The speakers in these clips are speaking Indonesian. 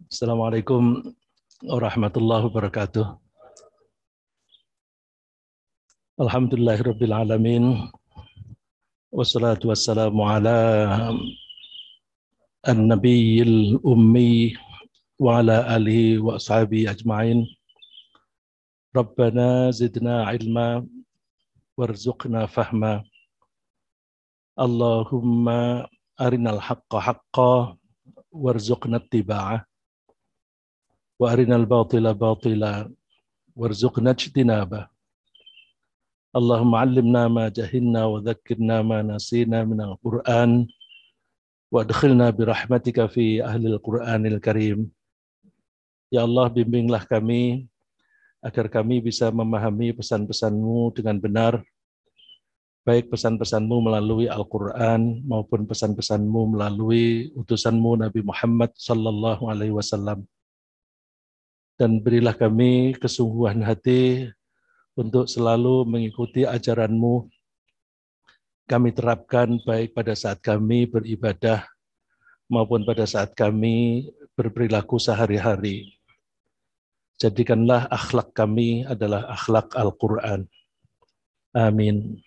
Assalamualaikum warahmatullahi wabarakatuh. Alhamdulillahirabbil alamin. Wassalatu wassalamu ala an-nabiyil ummi wa ala alihi wa ashabihi ajma'in. Rabbana zidna ilma warzuqna fahma. Allahumma arinal haqqa haqqa warzuqna ittiba'ah. Wa arinal batila batila warzuqna ijtinabah. Allahumma 'allimna ma jahilna wa dhakkirna ma nasina minal Qur'an wa adkhilna birahmatika fi ahlil Qur'anil Karim. Ya Allah, bimbinglah kami agar kami bisa memahami pesan-pesan-Mu dengan benar, baik pesan-pesan-Mu melalui Al-Qur'an maupun pesan-pesan-Mu melalui utusan-Mu Nabi Muhammad sallallahu alaihi wasallam. Dan berilah kami kesungguhan hati untuk selalu mengikuti ajaran-Mu. Kami terapkan baik pada saat kami beribadah maupun pada saat kami berperilaku sehari-hari. Jadikanlah akhlak kami adalah akhlak Al-Quran. Amin.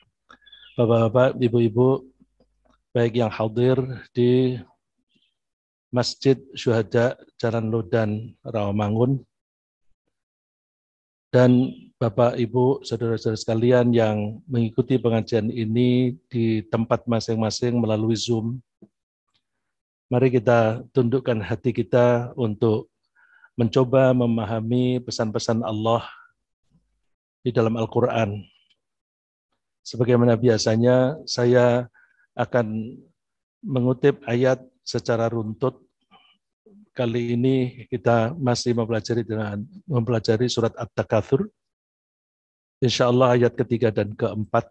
Bapak-bapak, ibu-ibu, baik yang hadir di Masjid Syuhada Jalan Lodan, Rawamangun, dan Bapak, Ibu, saudara-saudara sekalian yang mengikuti pengajian ini di tempat masing-masing melalui Zoom. Mari kita tundukkan hati kita untuk mencoba memahami pesan-pesan Allah di dalam Al-Quran. Sebagaimana biasanya, saya akan mengutip ayat secara runtut. Kali ini kita masih mempelajari surat At-Takatsur. Insya Allah ayat ketiga dan keempat.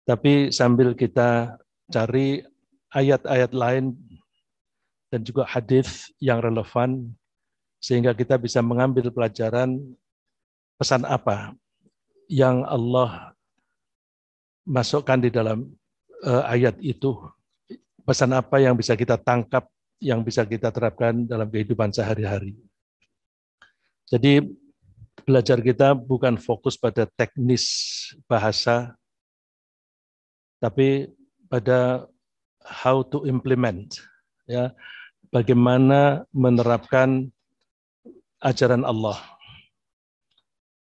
Tapi sambil kita cari ayat-ayat lain dan juga hadis yang relevan, sehingga kita bisa mengambil pelajaran pesan apa yang Allah masukkan di dalam ayat itu, pesan apa yang bisa kita tangkap, yang bisa kita terapkan dalam kehidupan sehari-hari. Jadi belajar kita bukan fokus pada teknis bahasa, tapi pada how to implement, ya, bagaimana menerapkan ajaran Allah.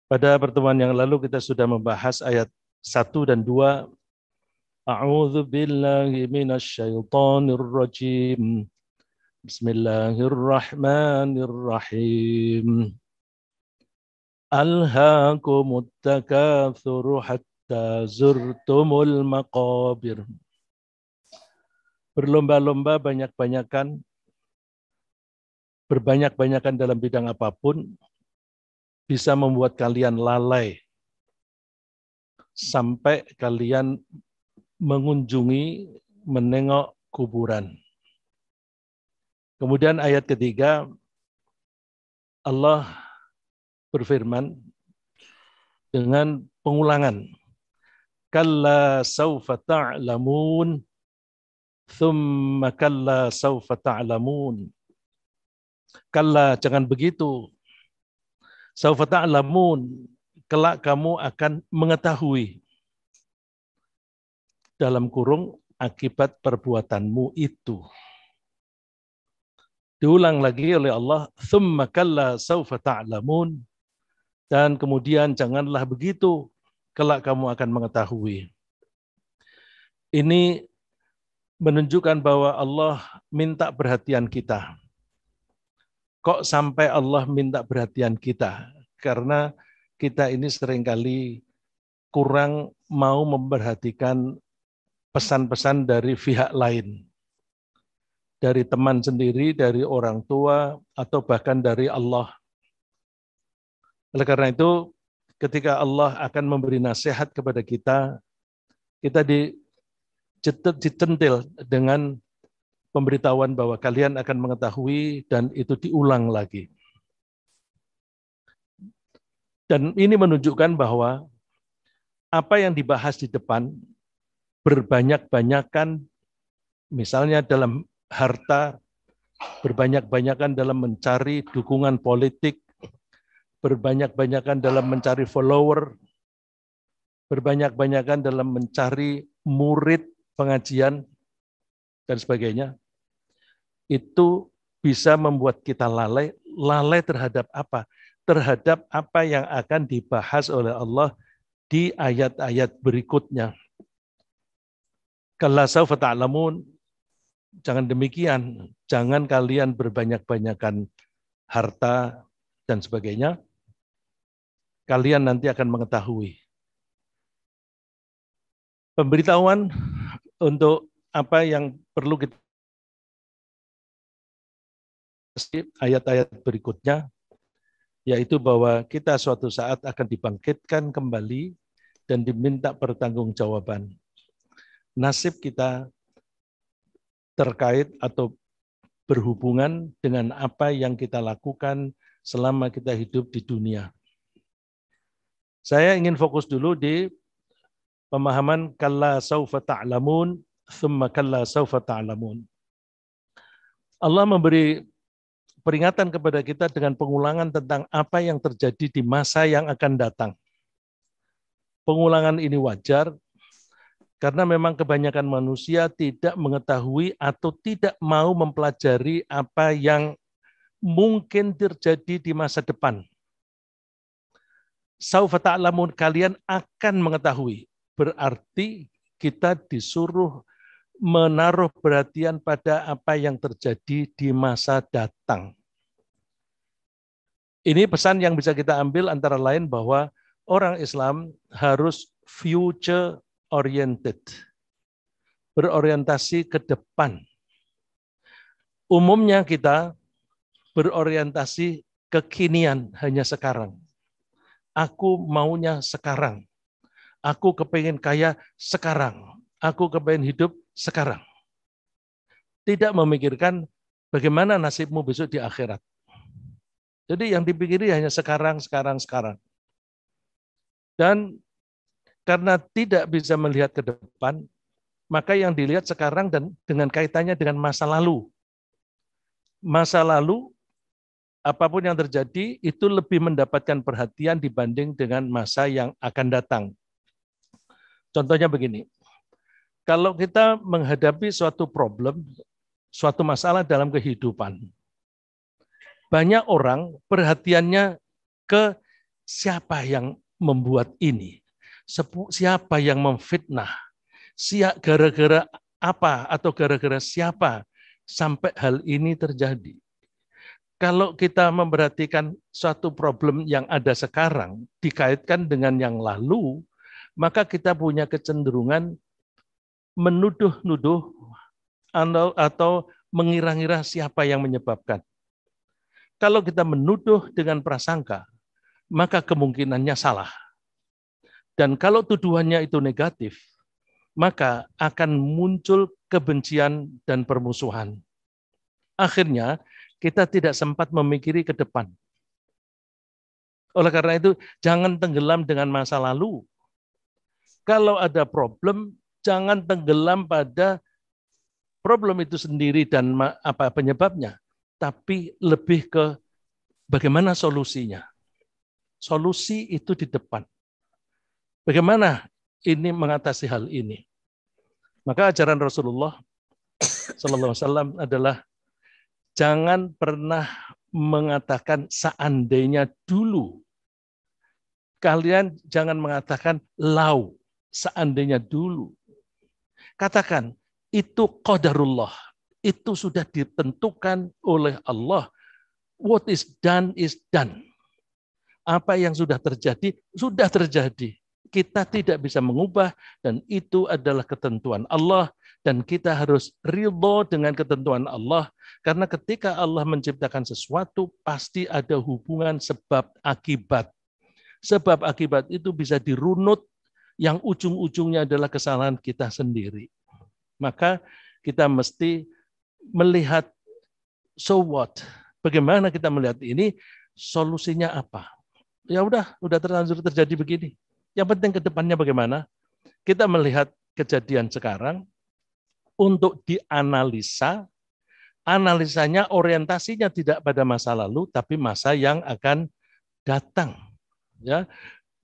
Pada pertemuan yang lalu kita sudah membahas ayat 1 dan 2. A'udzu billahi minasyaitonir rajim. Bismillahirrahmanirrahim. Alhaakumut takatsur hatta zurtumul maqabir. Berlomba-lomba berbanyak-banyakan dalam bidang apapun bisa membuat kalian lalai sampai kalian mengunjungi, menengok kuburan. Kemudian ayat ketiga, Allah berfirman dengan pengulangan. Kalla sawfa ta'lamun, thumma kalla sawfa ta'lamun. Kalla, jangan begitu. Sawfa ta'lamun, kelak kamu akan mengetahui. Dalam kurung, akibat perbuatanmu itu. Diulang lagi oleh Allah, thumma kalla sawfa ta'lamun, dan kemudian janganlah begitu, kelak kamu akan mengetahui. Ini menunjukkan bahwa Allah minta perhatian kita. Kok sampai Allah minta perhatian kita? Karena kita ini seringkali kurang mau memperhatikan pesan-pesan dari pihak lain. Dari teman sendiri, dari orang tua, atau bahkan dari Allah. Oleh karena itu, ketika Allah akan memberi nasihat kepada kita dicentil dengan pemberitahuan bahwa kalian akan mengetahui dan itu diulang lagi. Dan ini menunjukkan bahwa apa yang dibahas di depan berbanyak-banyakan, misalnya dalam harta, berbanyak-banyakan dalam mencari dukungan politik, berbanyak-banyakan dalam mencari follower, berbanyak-banyakan dalam mencari murid pengajian, dan sebagainya, itu bisa membuat kita lalai. Lalai terhadap apa? Terhadap apa yang akan dibahas oleh Allah di ayat-ayat berikutnya. Kalla saufa ta'lamun, jangan demikian. Jangan kalian berbanyak-banyakan harta dan sebagainya. Kalian nanti akan mengetahui. Pemberitahuan untuk apa yang perlu kita ayat-ayat berikutnya, yaitu bahwa kita suatu saat akan dibangkitkan kembali dan diminta pertanggungjawaban. Nasib kita terkait atau berhubungan dengan apa yang kita lakukan selama kita hidup di dunia. Saya ingin fokus dulu di pemahaman kalla saufa ta'lamun, thumma kalla saufa ta'lamun. Allah memberi peringatan kepada kita dengan pengulangan tentang apa yang terjadi di masa yang akan datang. Pengulangan ini wajar, karena memang kebanyakan manusia tidak mengetahui atau tidak mau mempelajari apa yang mungkin terjadi di masa depan. Saufa ta'lamun, kalian akan mengetahui. Berarti kita disuruh menaruh perhatian pada apa yang terjadi di masa datang. Ini pesan yang bisa kita ambil antara lain bahwa orang Islam harus future oriented, berorientasi ke depan. Umumnya kita berorientasi kekinian, hanya sekarang. Aku maunya sekarang. Aku kepengen kaya sekarang. Aku kepengen hidup sekarang. Tidak memikirkan bagaimana nasibmu besok di akhirat. Jadi yang dipikiri hanya sekarang, sekarang, sekarang. Dan karena tidak bisa melihat ke depan, maka yang dilihat sekarang dan dengan kaitannya dengan masa lalu. Masa lalu, apapun yang terjadi, itu lebih mendapatkan perhatian dibanding dengan masa yang akan datang. Contohnya begini, kalau kita menghadapi suatu problem, suatu masalah dalam kehidupan, banyak orang perhatiannya ke siapa yang membuat ini, siapa yang memfitnah, gara-gara apa atau gara-gara siapa sampai hal ini terjadi. Kalau kita memperhatikan suatu problem yang ada sekarang dikaitkan dengan yang lalu, maka kita punya kecenderungan menuduh-nuduh atau mengira-ngira siapa yang menyebabkan. Kalau kita menuduh dengan prasangka, maka kemungkinannya salah. Dan kalau tuduhannya itu negatif, maka akan muncul kebencian dan permusuhan. Akhirnya, kita tidak sempat memikiri ke depan. Oleh karena itu, jangan tenggelam dengan masa lalu. Kalau ada problem, jangan tenggelam pada problem itu sendiri dan apa penyebabnya, tapi lebih ke bagaimana solusinya. Solusi itu di depan. Bagaimana ini mengatasi hal ini? Maka ajaran Rasulullah Sallallahu Alaihi Wasallam adalah jangan pernah mengatakan seandainya dulu. Kalian jangan mengatakan lau, seandainya dulu. Katakan, itu qadarullah. Itu sudah ditentukan oleh Allah. What is done is done. Apa yang sudah terjadi, sudah terjadi. Kita tidak bisa mengubah dan itu adalah ketentuan Allah dan kita harus ridho dengan ketentuan Allah karena ketika Allah menciptakan sesuatu pasti ada hubungan sebab akibat. Sebab akibat itu bisa dirunut yang ujung-ujungnya adalah kesalahan kita sendiri. Maka kita mesti melihat so what? Bagaimana kita melihat ini? Solusinya apa? Ya udah terlanjur terjadi begini. Yang penting ke depannya bagaimana? Kita melihat kejadian sekarang untuk dianalisa Analisanya, orientasinya tidak pada masa lalu, tapi masa yang akan datang. Ya,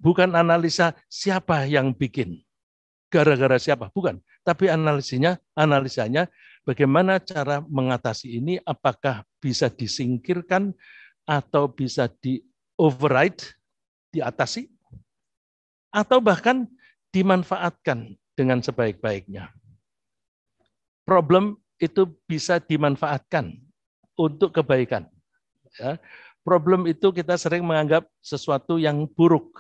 bukan analisa siapa yang bikin, gara-gara siapa, bukan. Tapi analisanya bagaimana cara mengatasi ini, apakah bisa disingkirkan atau bisa di-override, diatasi, atau bahkan dimanfaatkan dengan sebaik-baiknya. Problem itu bisa dimanfaatkan untuk kebaikan. Ya. Problem itu kita sering menganggap sesuatu yang buruk.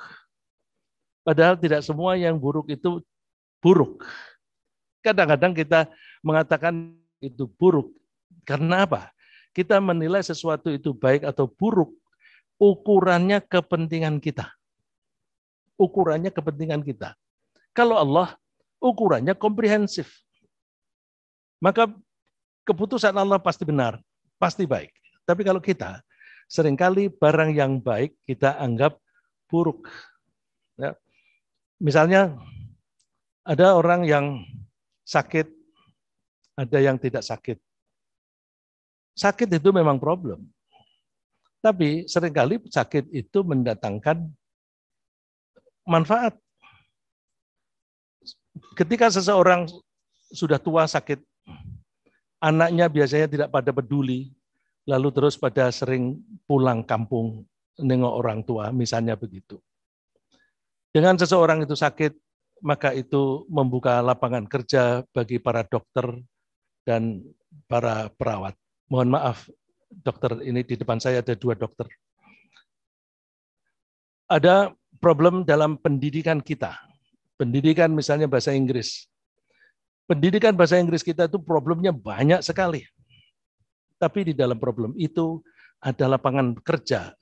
Padahal tidak semua yang buruk itu buruk. Kadang-kadang kita mengatakan itu buruk. Karena apa? Kita menilai sesuatu itu baik atau buruk, ukurannya kepentingan kita. Ukurannya kepentingan kita. Kalau Allah, ukurannya komprehensif. Maka keputusan Allah pasti benar, pasti baik. Tapi kalau kita, seringkali barang yang baik kita anggap buruk. Ya. Misalnya, ada orang yang sakit, ada yang tidak sakit. Sakit itu memang problem. Tapi seringkali sakit itu mendatangkan manfaat. Ketika seseorang sudah tua sakit, anaknya biasanya tidak pada peduli, lalu terus pada sering pulang kampung nengok orang tua, misalnya begitu. Dengan seseorang itu sakit, maka itu membuka lapangan kerja bagi para dokter dan para perawat. Mohon maaf, dokter, ini di depan saya ada 2 dokter. Ada problem dalam pendidikan kita. Pendidikan misalnya bahasa Inggris. Pendidikan bahasa Inggris kita itu problemnya banyak sekali. Tapi di dalam problem itu ada lapangan kerja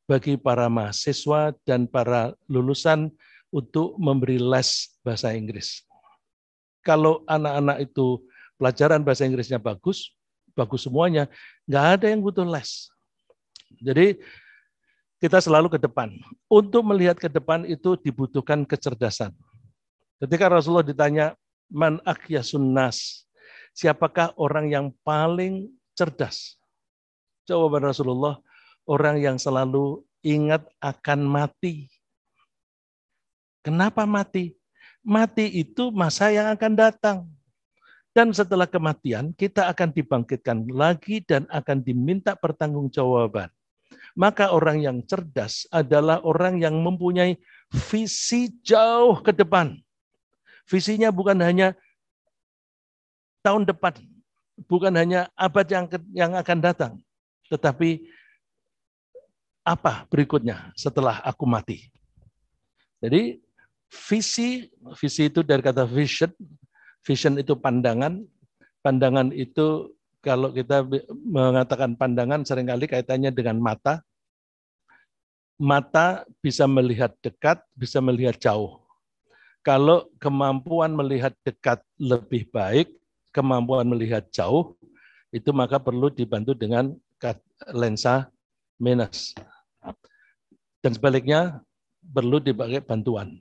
bagi para mahasiswa dan para lulusan untuk memberi les bahasa Inggris. Kalau anak-anak itu pelajaran bahasa Inggrisnya bagus, bagus semuanya, nggak ada yang butuh les. Jadi kita selalu ke depan. Untuk melihat ke depan itu dibutuhkan kecerdasan. Ketika Rasulullah ditanya, man akhyasun nas, siapakah orang yang paling cerdas? Jawaban Rasulullah, orang yang selalu ingat akan mati. Kenapa mati? Mati itu masa yang akan datang. Dan setelah kematian, kita akan dibangkitkan lagi dan akan diminta pertanggungjawaban. Maka orang yang cerdas adalah orang yang mempunyai visi jauh ke depan. Visinya bukan hanya tahun depan, bukan hanya abad yang akan datang, tetapi apa berikutnya setelah aku mati. Jadi visi itu dari kata vision. Vision itu pandangan. Pandangan itu kalau kita mengatakan pandangan seringkali kaitannya dengan mata. Mata bisa melihat dekat, bisa melihat jauh. Kalau kemampuan melihat dekat lebih baik, kemampuan melihat jauh, itu maka perlu dibantu dengan lensa minus. Dan sebaliknya, perlu dipakai bantuan.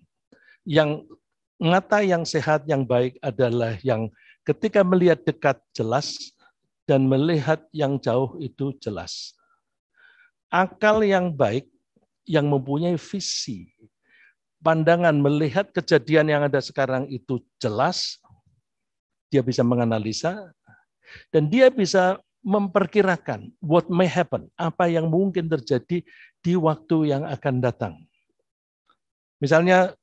Yang mata yang sehat, yang baik adalah yang ketika melihat dekat jelas dan melihat yang jauh itu jelas. Akal yang baik, yang mempunyai visi, pandangan melihat kejadian yang ada sekarang itu jelas, dia bisa menganalisa, dan dia bisa memperkirakan what may happen, apa yang mungkin terjadi di waktu yang akan datang. Misalnya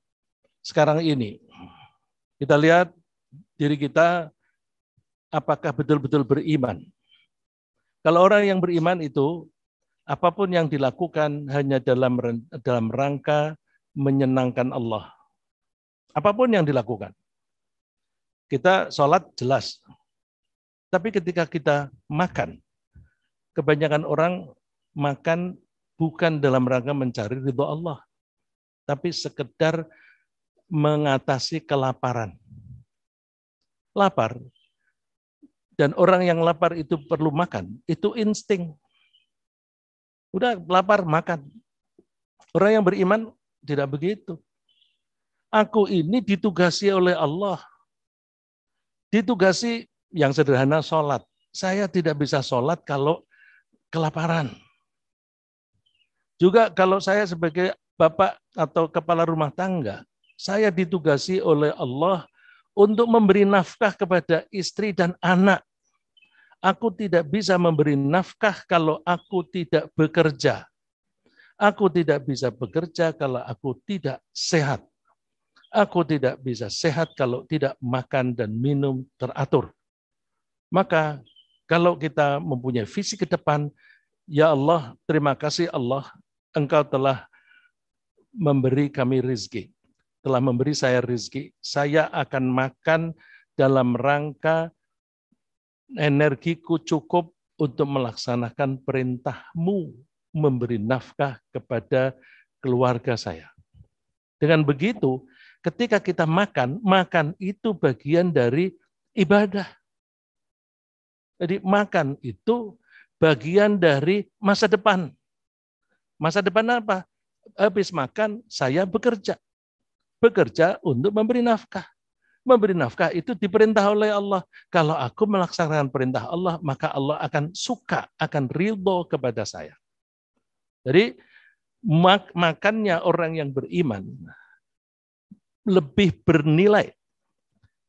sekarang ini, kita lihat diri kita apakah betul-betul beriman. Kalau orang yang beriman itu, apapun yang dilakukan hanya dalam rangka menyenangkan Allah. Apapun yang dilakukan. Kita sholat jelas. Tapi ketika kita makan, kebanyakan orang makan bukan dalam rangka mencari ridho Allah, tapi sekedar mengatasi kelaparan. Lapar. Dan orang yang lapar itu perlu makan. Itu insting. Udah lapar, makan. Orang yang beriman tidak begitu. Aku ini ditugasi oleh Allah. Ditugasi yang sederhana sholat. Saya tidak bisa sholat kalau kelaparan. Juga kalau saya sebagai bapak atau kepala rumah tangga, saya ditugasi oleh Allah untuk memberi nafkah kepada istri dan anak. Aku tidak bisa memberi nafkah kalau aku tidak bekerja. Aku tidak bisa bekerja kalau aku tidak sehat. Aku tidak bisa sehat kalau tidak makan dan minum teratur. Maka kalau kita mempunyai visi ke depan, ya Allah, terima kasih Allah, Engkau telah memberi kami rizki. Telah memberi saya rizki. Saya akan makan dalam rangka energiku cukup untuk melaksanakan perintahmu, memberi nafkah kepada keluarga saya. Dengan begitu, ketika kita makan, makan itu bagian dari ibadah. Jadi makan itu bagian dari masa depan. Masa depan apa? Habis makan, saya bekerja. Bekerja untuk memberi nafkah. Memberi nafkah itu diperintah oleh Allah. Kalau aku melaksanakan perintah Allah, maka Allah akan suka, akan ridho kepada saya. Jadi makannya orang yang beriman lebih bernilai,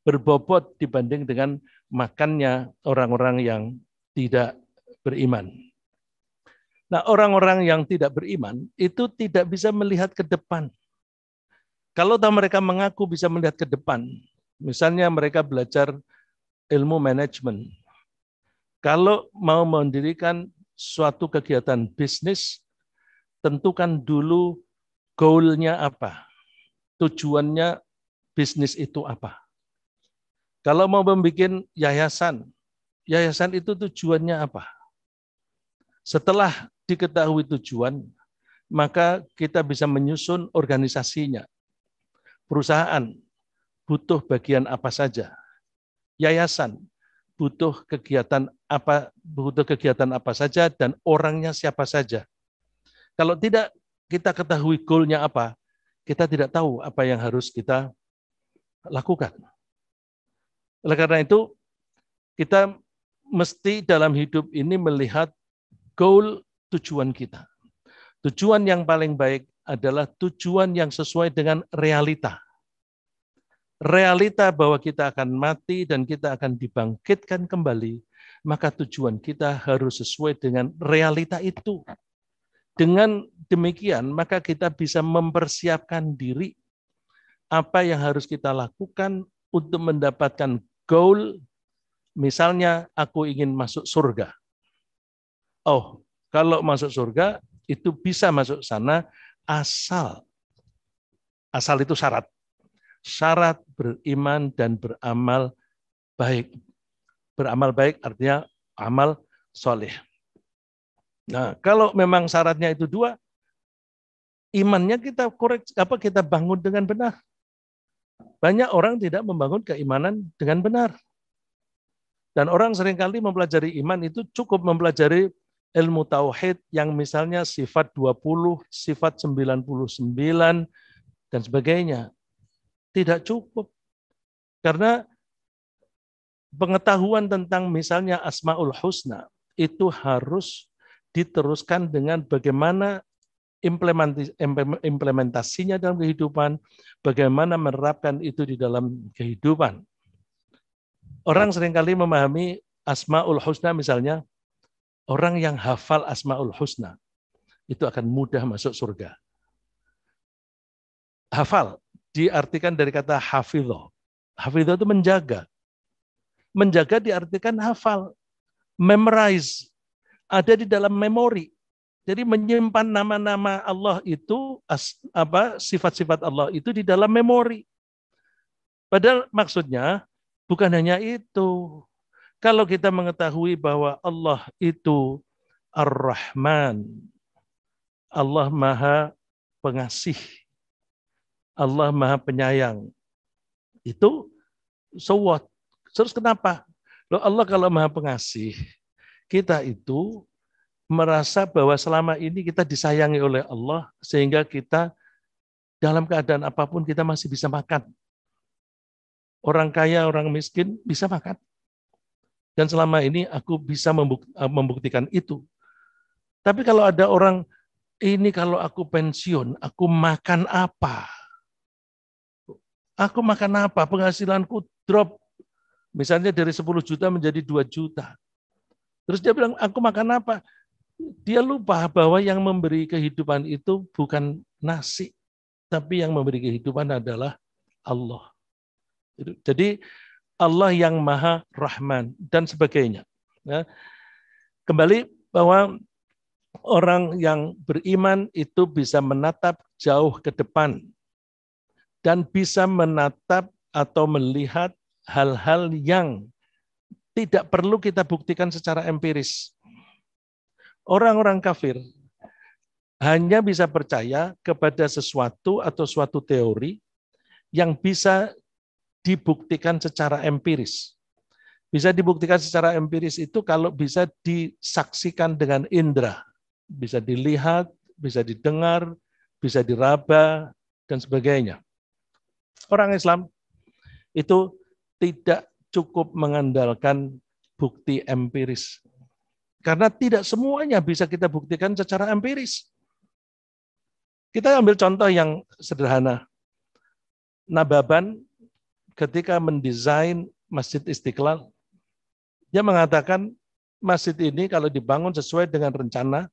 berbobot dibanding dengan makannya orang-orang yang tidak beriman. Nah, orang-orang yang tidak beriman itu tidak bisa melihat ke depan. Kalau mereka mengaku bisa melihat ke depan, misalnya mereka belajar ilmu manajemen. Kalau mau mendirikan suatu kegiatan bisnis, tentukan dulu goal-nya apa. Tujuannya bisnis itu apa. Kalau mau membuat yayasan, yayasan itu tujuannya apa. Setelah diketahui tujuan, maka kita bisa menyusun organisasinya. Perusahaan butuh bagian apa saja. Yayasan butuh kegiatan apa saja dan orangnya siapa saja. Kalau tidak kita ketahui goalnya apa, kita tidak tahu apa yang harus kita lakukan. Oleh karena itu, kita mesti dalam hidup ini melihat goal tujuan kita. Tujuan yang paling baik adalah tujuan yang sesuai dengan realita. Realita bahwa kita akan mati dan kita akan dibangkitkan kembali, maka tujuan kita harus sesuai dengan realita itu. Dengan demikian, maka kita bisa mempersiapkan diri apa yang harus kita lakukan untuk mendapatkan goal. Misalnya, aku ingin masuk surga. Oh, kalau masuk surga, itu bisa masuk sana asal itu syarat. Syarat beriman dan beramal baik. Beramal baik artinya amal soleh. Nah, kalau memang syaratnya itu dua, imannya kita kita bangun dengan benar. Banyak orang tidak membangun keimanan dengan benar. Dan orang seringkali mempelajari iman itu cukup mempelajari ilmu tauhid yang misalnya sifat 20, sifat 99, dan sebagainya. Tidak cukup. Karena pengetahuan tentang misalnya Asmaul Husna itu harus diteruskan dengan bagaimana implementasinya dalam kehidupan, bagaimana menerapkan itu di dalam kehidupan. Orang seringkali memahami Asmaul Husna misalnya, orang yang hafal Asmaul Husna itu akan mudah masuk surga. Hafal diartikan dari kata hafidho. Hafidho itu menjaga. Menjaga diartikan hafal. Memorize. Ada di dalam memori. Jadi menyimpan nama-nama Allah itu, sifat-sifat Allah itu di dalam memori. Padahal maksudnya bukan hanya itu. Kalau kita mengetahui bahwa Allah itu Ar-Rahman, Allah Maha Pengasih, Allah Maha Penyayang, itu so what? Terus kenapa? Loh, Allah kalau Maha Pengasih, kita itu merasa bahwa selama ini kita disayangi oleh Allah sehingga kita dalam keadaan apapun kita masih bisa makan. Orang kaya, orang miskin bisa makan. Dan selama ini aku bisa membuktikan itu. Tapi kalau ada orang, ini kalau aku pensiun, aku makan apa? Aku makan apa? Penghasilanku drop. Misalnya dari 10 juta menjadi 2 juta. Terus dia bilang, aku makan apa? Dia lupa bahwa yang memberi kehidupan itu bukan nasi, tapi yang memberi kehidupan adalah Allah. Jadi Allah yang Maha Rahman dan sebagainya. Kembali bahwa orang yang beriman itu bisa menatap jauh ke depan dan bisa menatap atau melihat hal-hal yang tidak perlu kita buktikan secara empiris. Orang-orang kafir hanya bisa percaya kepada sesuatu atau suatu teori yang bisa dibuktikan secara empiris. Bisa dibuktikan secara empiris itu kalau bisa disaksikan dengan indera. Bisa dilihat, bisa didengar, bisa diraba, dan sebagainya. Orang Islam itu tidak cukup mengandalkan bukti empiris. Karena tidak semuanya bisa kita buktikan secara empiris. Kita ambil contoh yang sederhana. Nababan ketika mendesain Masjid Istiqlal, dia mengatakan masjid ini kalau dibangun sesuai dengan rencana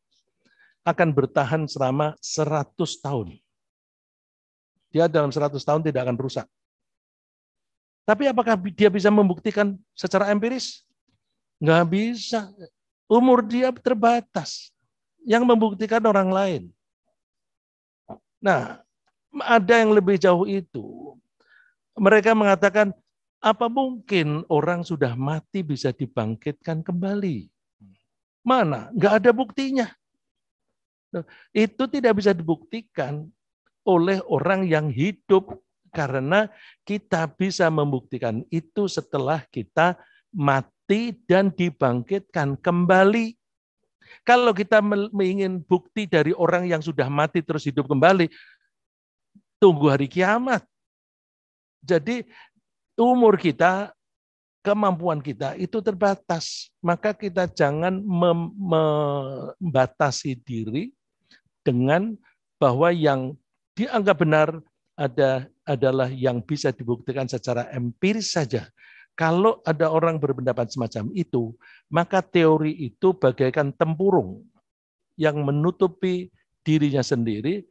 akan bertahan selama 100 tahun. Dia dalam 100 tahun tidak akan rusak. Tapi apakah dia bisa membuktikan secara empiris? Nggak bisa. Umur dia terbatas. Yang membuktikan orang lain. Nah, ada yang lebih jauh itu. Mereka mengatakan, apa mungkin orang sudah mati bisa dibangkitkan kembali? Mana? Nggak ada buktinya. Itu tidak bisa dibuktikan oleh orang yang hidup karena kita bisa membuktikan itu setelah kita mati dan dibangkitkan kembali. Kalau kita ingin bukti dari orang yang sudah mati terus hidup kembali, tunggu hari kiamat. Jadi umur kita, kemampuan kita itu terbatas. Maka kita jangan membatasi diri dengan bahwa yang dianggap benar adalah yang bisa dibuktikan secara empiris saja. Kalau ada orang berpendapat semacam itu, maka teori itu bagaikan tempurung yang menutupi dirinya sendiri.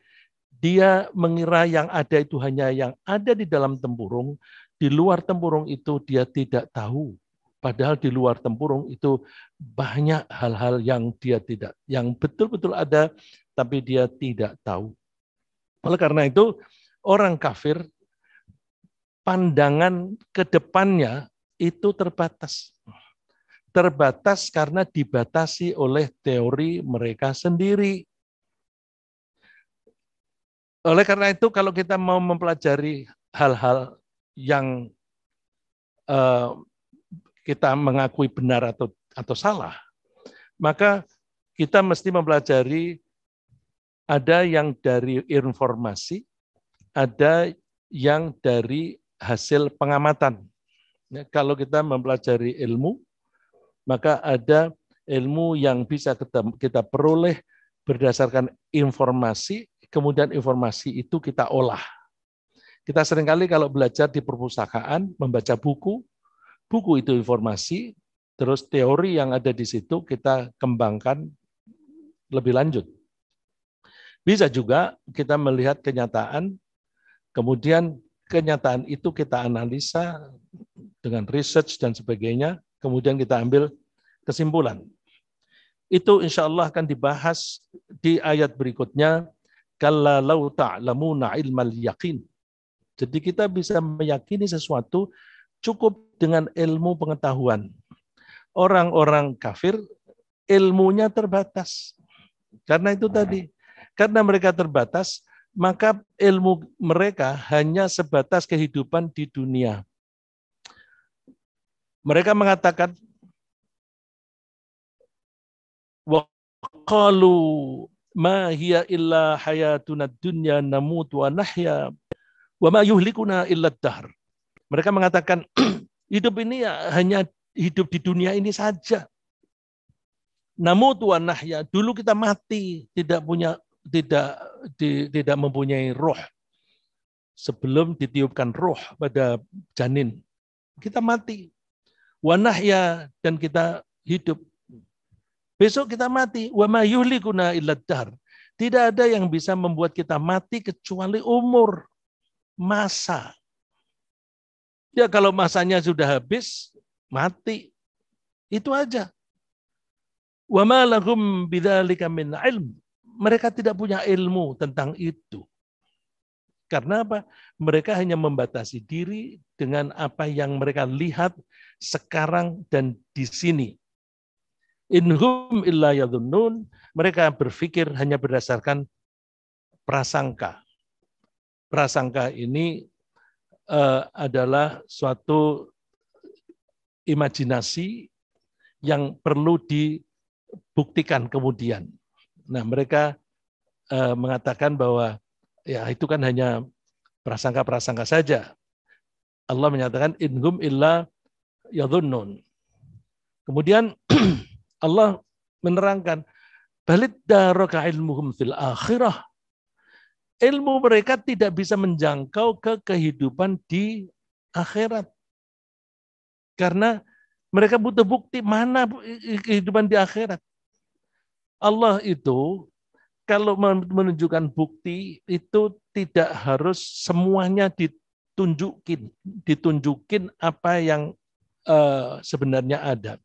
Dia mengira yang ada itu hanya yang ada di dalam tempurung. Di luar tempurung itu dia tidak tahu. Padahal di luar tempurung itu banyak hal-hal yang dia tidak, yang betul-betul ada, tapi dia tidak tahu. Oleh karena itu, orang kafir, pandangan ke depannya itu terbatas. Terbatas karena dibatasi oleh teori mereka sendiri. Oleh karena itu, kalau kita mau mempelajari hal-hal yang kita mengakui benar atau salah, maka kita mesti mempelajari ada yang dari informasi, ada yang dari hasil pengamatan. Kalau kita mempelajari ilmu, maka ada ilmu yang bisa kita peroleh berdasarkan informasi, kemudian informasi itu kita olah. Kita seringkali kalau belajar di perpustakaan, membaca buku, buku itu informasi, terus teori yang ada di situ kita kembangkan lebih lanjut. Bisa juga kita melihat kenyataan, kemudian kenyataan itu kita analisa dengan research dan sebagainya, kemudian kita ambil kesimpulan. Itu insya Allah akan dibahas di ayat berikutnya, kalla law ta'lamuna ilmal yaqin. Jadi kita bisa meyakini sesuatu cukup dengan ilmu pengetahuan. Orang-orang kafir ilmunya terbatas. Karena itu tadi, karena mereka terbatas, maka ilmu mereka hanya sebatas kehidupan di dunia. Mereka mengatakan, wa qalu ma hiya illa hayatuna dunya namut wa nahya wa ma yuhlikuna illa ad-dahr. Mereka mengatakan hidup ini hanya hidup di dunia ini saja. Namut wa nahya, dulu kita mati, tidak mempunyai roh. Sebelum ditiupkan roh pada janin, kita mati. Wa nahya, dan kita hidup. Besok kita mati. Wa ma yuhlikuna illa dahr. Tidak ada yang bisa membuat kita mati kecuali umur, masa. Ya kalau masanya sudah habis, mati. Itu aja. Wa ma lahum bidzalika min ilm. Mereka tidak punya ilmu tentang itu. Karena apa? Mereka hanya membatasi diri dengan apa yang mereka lihat sekarang dan di sini. Inhum illa yadhunnun. Mereka berpikir hanya berdasarkan prasangka. Prasangka ini adalah suatu imajinasi yang perlu dibuktikan kemudian. Nah, mereka mengatakan bahwa ya itu kan hanya prasangka-prasangka saja. Allah menyatakan inhum illa yadhunnun. Kemudian Allah menerangkan balid daraka ilmuhum fil akhirah. Ilmu mereka tidak bisa menjangkau ke kehidupan di akhirat. Karena mereka butuh bukti mana kehidupan di akhirat. Allah itu kalau menunjukkan bukti itu tidak harus semuanya ditunjukin apa yang sebenarnya ada.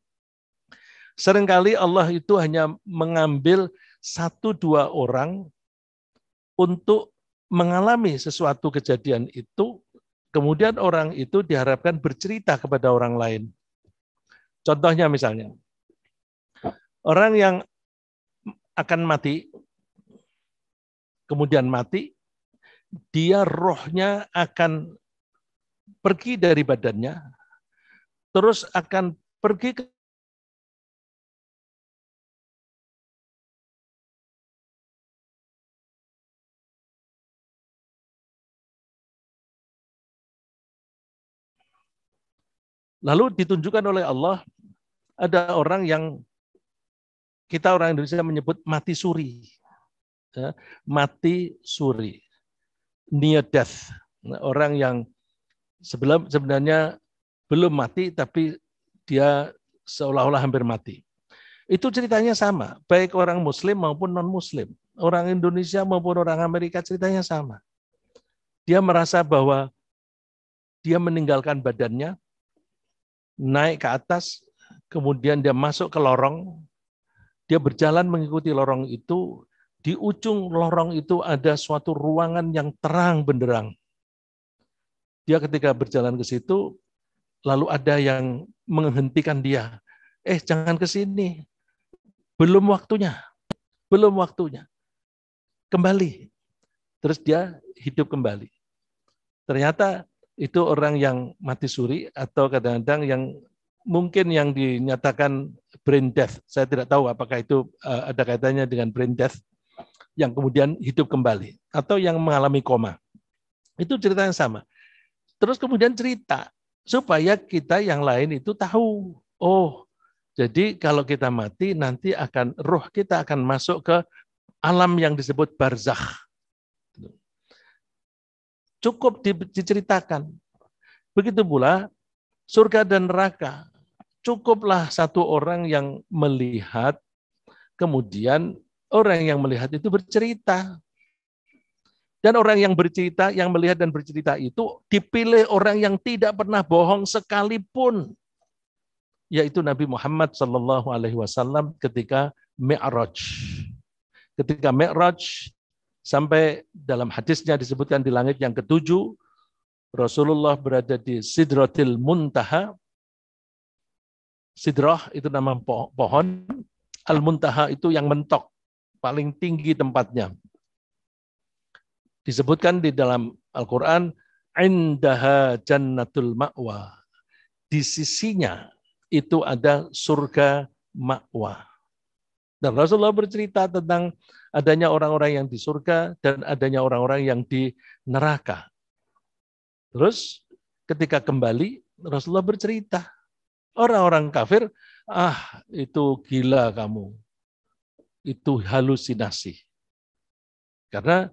Seringkali Allah itu hanya mengambil 1-2 orang untuk mengalami sesuatu kejadian itu, kemudian orang itu diharapkan bercerita kepada orang lain. Contohnya misalnya, orang yang akan mati, kemudian mati, dia rohnya akan pergi dari badannya, terus akan pergi ke lalu ditunjukkan oleh Allah, ada orang yang kita orang Indonesia menyebut mati suri. Ya, mati suri. Near death. Orang yang sebenarnya belum mati, tapi dia seolah-olah hampir mati. Itu ceritanya sama, baik orang Muslim maupun non-Muslim. Orang Indonesia maupun orang Amerika ceritanya sama. Dia merasa bahwa dia meninggalkan badannya, naik ke atas, kemudian dia masuk ke lorong, dia berjalan mengikuti lorong itu, di ujung lorong itu ada suatu ruangan yang terang benderang. Dia ketika berjalan ke situ, lalu ada yang menghentikan dia. Jangan ke sini. Belum waktunya. Belum waktunya. Kembali. Terus dia hidup kembali. Ternyata itu orang yang mati suri atau kadang-kadang yang mungkin yang dinyatakan brain death. Saya tidak tahu apakah itu ada kaitannya dengan brain death yang kemudian hidup kembali atau yang mengalami koma. Itu ceritanya sama. Terus kemudian cerita supaya kita yang lain itu tahu. Oh, jadi kalau kita mati nanti roh kita akan masuk ke alam yang disebut barzakh. Cukup diceritakan. Begitu pula surga dan neraka. Cukuplah satu orang yang melihat, kemudian orang yang melihat itu bercerita. Dan orang yang bercerita, yang melihat dan bercerita itu dipilih orang yang tidak pernah bohong sekalipun, yaitu Nabi Muhammad SAW ketika Mi'raj. Ketika Mi'raj, sampai dalam hadisnya disebutkan di langit yang ke-7, Rasulullah berada di Sidratil Muntaha. Sidrah itu nama pohon, Al-Muntaha itu yang mentok, paling tinggi tempatnya. Disebutkan di dalam Al-Quran, indaha jannatul ma'wa. Di sisinya itu ada surga ma'wa. Dan Rasulullah bercerita tentang adanya orang-orang yang di surga dan adanya orang-orang yang di neraka. Terus ketika kembali, Rasulullah bercerita Orang-orang kafir, itu gila kamu. Itu halusinasi. Karena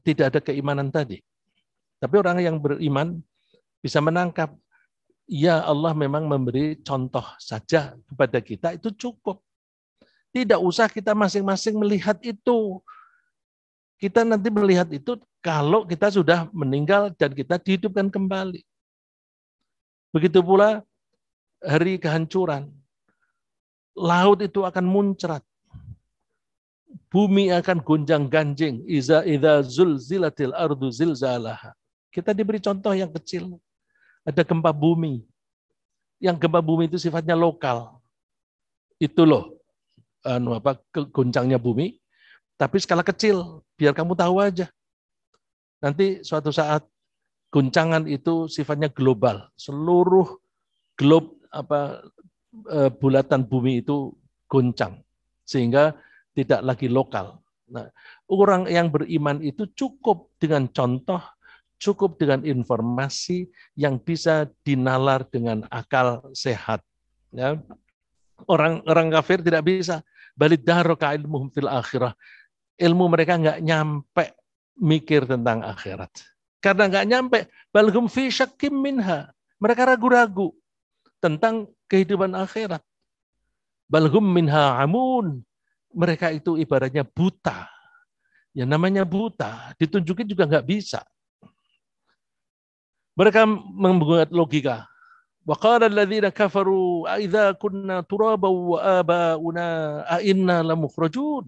tidak ada keimanan tadi. Tapi orang yang beriman bisa menangkap, ya Allah memang memberi contoh saja kepada kita, itu cukup. Tidak usah kita masing-masing melihat itu. Kita nanti melihat itu kalau kita sudah meninggal dan kita dihidupkan kembali. Begitu pula hari kehancuran. Laut itu akan muncrat. Bumi akan gonjang-ganjing. Iza zulzilatil ardu zilzalaha. Kita diberi contoh yang kecil. Ada gempa bumi. Yang gempa bumi itu sifatnya lokal. Itu loh, goncangnya bumi. Tapi skala kecil, biar kamu tahu aja. Nanti suatu saat guncangan itu sifatnya global. Seluruh bulatan bumi itu goncang. Sehingga tidak lagi lokal. Nah, orang yang beriman itu cukup dengan contoh, cukup dengan informasi yang bisa dinalar dengan akal sehat. Ya. Orang kafir tidak bisa. Baliddaroka ilmuhum fil akhirah. Ilmu mereka nggak nyampe mikir tentang akhirat. Karena nggak nyampe, balhum fi syakkim minha. Mereka ragu-ragu tentang kehidupan akhirat. Balhum minha amun. Mereka itu ibaratnya buta. Ya namanya buta, ditunjukin juga nggak bisa. Mereka membuat logika. Wa qala alladziina kafaru a idza kunna turaban wa abauna a inna lamukhrajun.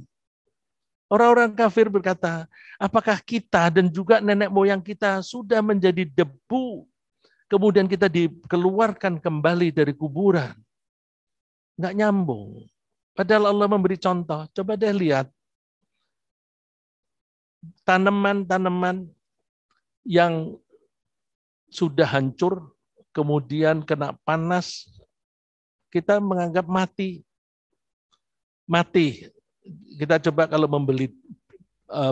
Orang-orang kafir berkata, apakah kita dan juga nenek moyang kita sudah menjadi debu, kemudian kita dikeluarkan kembali dari kuburan? Nggak nyambung. Padahal Allah memberi contoh. Coba deh lihat. Tanaman-tanaman yang sudah hancur, kemudian kena panas, kita menganggap mati. Mati. Kita coba kalau membeli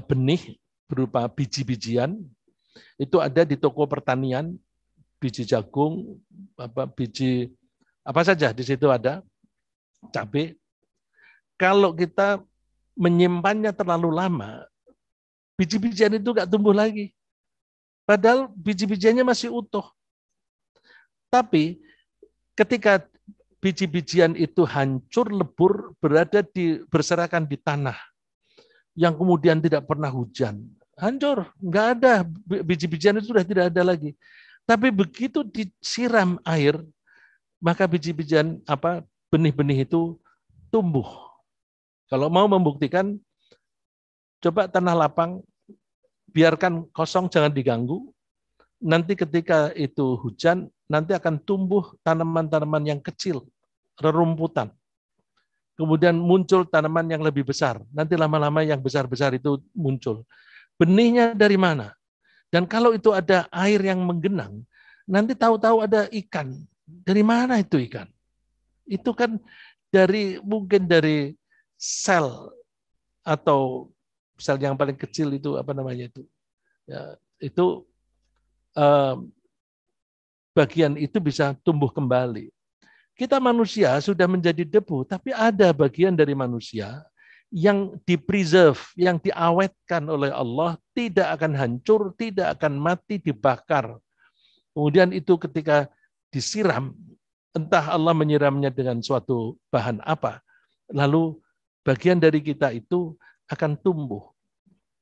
benih berupa biji-bijian, itu ada di toko pertanian, biji jagung, biji apa saja di situ ada, cabai. Kalau kita menyimpannya terlalu lama, biji-bijian itu nggak tumbuh lagi. Padahal biji-bijiannya masih utuh. Tapi ketika biji-bijian itu hancur, lebur, berserakan di tanah yang kemudian tidak pernah hujan. Hancur, nggak ada. Biji-bijian itu sudah tidak ada lagi. Tapi begitu disiram air, maka biji-bijian benih-benih itu tumbuh. Kalau mau membuktikan, coba tanah lapang, biarkan kosong, jangan diganggu. Nanti ketika itu hujan, nanti akan tumbuh tanaman-tanaman yang kecil, rerumputan. Kemudian muncul tanaman yang lebih besar. Nanti lama-lama yang besar-besar itu muncul. Benihnya dari mana? Dan kalau itu ada air yang menggenang, nanti tahu-tahu ada ikan. Dari mana itu ikan? Itu kan mungkin dari sel atau sel yang paling kecil itu apa namanya itu? Ya, itu bagian itu bisa tumbuh kembali. Kita manusia sudah menjadi debu, tapi ada bagian dari manusia yang di-preserve, yang diawetkan oleh Allah, tidak akan hancur, tidak akan mati, dibakar. Kemudian itu ketika disiram, entah Allah menyiramnya dengan suatu bahan apa, lalu bagian dari kita itu akan tumbuh.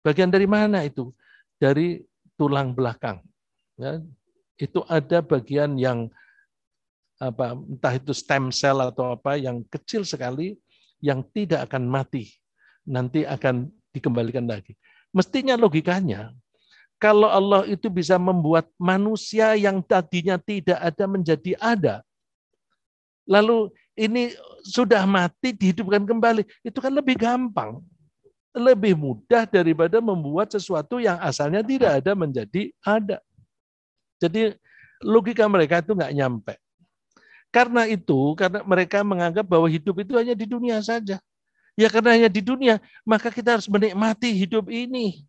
Bagian dari mana itu? Dari tulang belakang. Ya, itu ada bagian yang entah itu stem cell atau apa yang kecil sekali yang tidak akan mati, nanti akan dikembalikan lagi. Mestinya logikanya, kalau Allah itu bisa membuat manusia yang tadinya tidak ada menjadi ada, lalu ini sudah mati dihidupkan kembali, itu kan lebih gampang, lebih mudah daripada membuat sesuatu yang asalnya tidak ada menjadi ada. Jadi logika mereka itu nggak nyampe. Karena mereka menganggap bahwa hidup itu hanya di dunia saja. Ya karena hanya di dunia, maka kita harus menikmati hidup ini.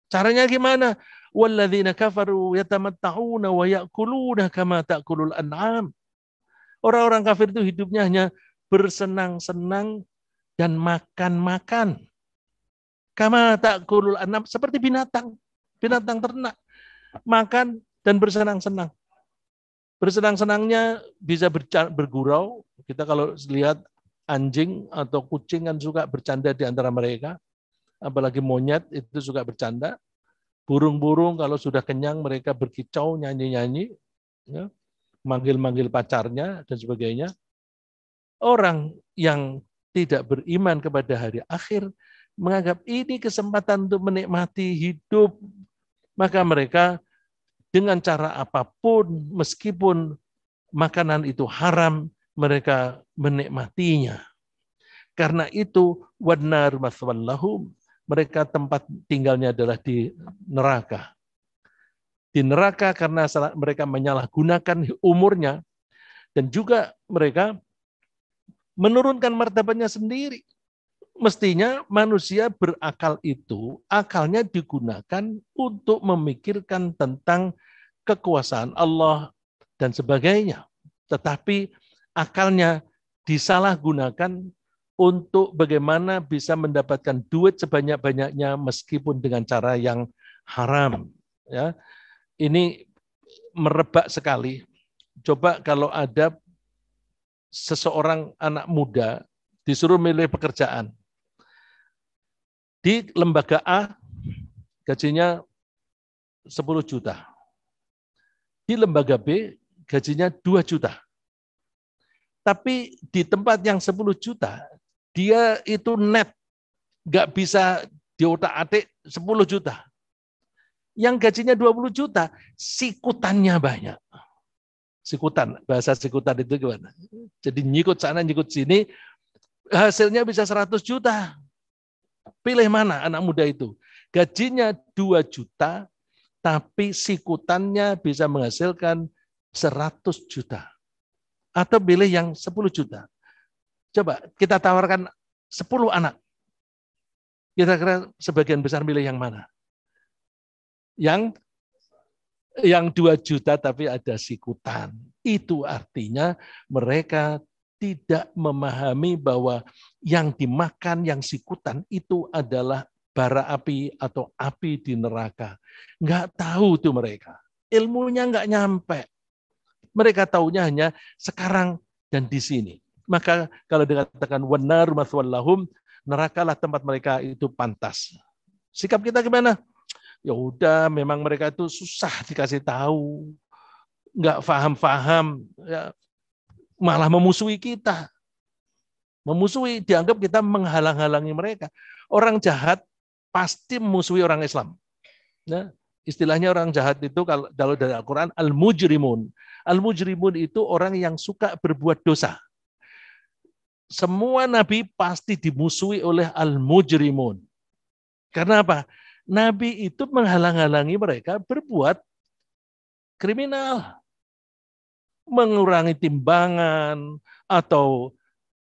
Caranya gimana? Walladzina kafaru yatamatta'una wa ya'kuluna kama ta'kulul an'am. Orang-orang kafir itu hidupnya hanya bersenang-senang dan makan-makan. Kama ta'kulul anam, seperti binatang ternak, makan dan bersenang-senang. Bersenang-senangnya bisa bergurau. Kita kalau lihat anjing atau kucing kan suka bercanda di antara mereka. Apalagi monyet itu suka bercanda. Burung-burung kalau sudah kenyang mereka berkicau, nyanyi-nyanyi, ya, manggil-manggil pacarnya dan sebagainya. Orang yang tidak beriman kepada hari akhir menganggap ini kesempatan untuk menikmati hidup, maka mereka dengan cara apapun, meskipun makanan itu haram, mereka menikmatinya. Karena itu, wanar maswallahum, mereka tempat tinggalnya adalah di neraka. Di neraka karena mereka menyalahgunakan umurnya, dan juga mereka menurunkan martabatnya sendiri. Mestinya manusia berakal itu, akalnya digunakan untuk memikirkan tentang kekuasaan Allah dan sebagainya. Tetapi akalnya disalahgunakan untuk bagaimana bisa mendapatkan duit sebanyak-banyaknya meskipun dengan cara yang haram. Ya, ini merebak sekali. Coba kalau ada seseorang anak muda disuruh milih pekerjaan. Di lembaga A gajinya 10 juta. Di lembaga B gajinya 2 juta. Tapi di tempat yang 10 juta, dia itu net. Nggak bisa diotak-atik 10 juta. Yang gajinya 20 juta, sikutannya banyak. Sikutan, bahasa sikutan itu gimana? Jadi nyikut sana, nyikut sini, hasilnya bisa 100 juta. Pilih mana anak muda itu? Gajinya 2 juta, tapi sikutannya bisa menghasilkan 100 juta. Atau pilih yang 10 juta. Coba kita tawarkan 10 anak. Kira-kira sebagian besar milih yang mana? Yang 2 juta tapi ada sikutan. Itu artinya mereka tidak memahami bahwa yang dimakan, yang sikutan itu adalah bara api atau api di neraka. Nggak tahu tuh mereka. Ilmunya nggak nyampe. Mereka taunya hanya sekarang dan di sini. Maka kalau dikatakan wanar maswallahum, nerakalah tempat mereka itu pantas. Sikap kita gimana? Ya udah, memang mereka itu susah dikasih tahu, nggak paham-paham, ya, malah memusuhi kita. Memusuhi, dianggap kita menghalang-halangi mereka. Orang jahat pasti memusuhi orang Islam. Ya, istilahnya orang jahat itu kalau dari Al-Quran, al-mujrimun. Al-mujrimun itu orang yang suka berbuat dosa. Semua nabi pasti dimusuhi oleh al-mujrimun. Karena apa? Nabi itu menghalang-halangi mereka berbuat kriminal. Mengurangi timbangan atau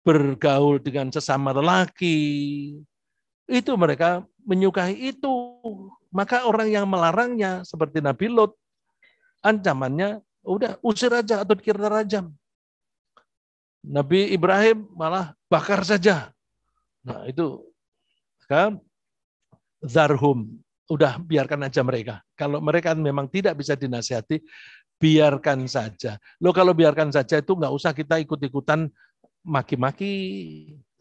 bergaul dengan sesama lelaki. Itu mereka menyukai itu. Maka orang yang melarangnya seperti Nabi Lot, ancamannya udah usir aja atau dikira rajam. Nabi Ibrahim malah bakar saja. Nah itu kan zarhum, udah biarkan aja mereka. Kalau mereka memang tidak bisa dinasihati, biarkan saja. Loh kalau biarkan saja itu nggak usah kita ikut-ikutan maki-maki.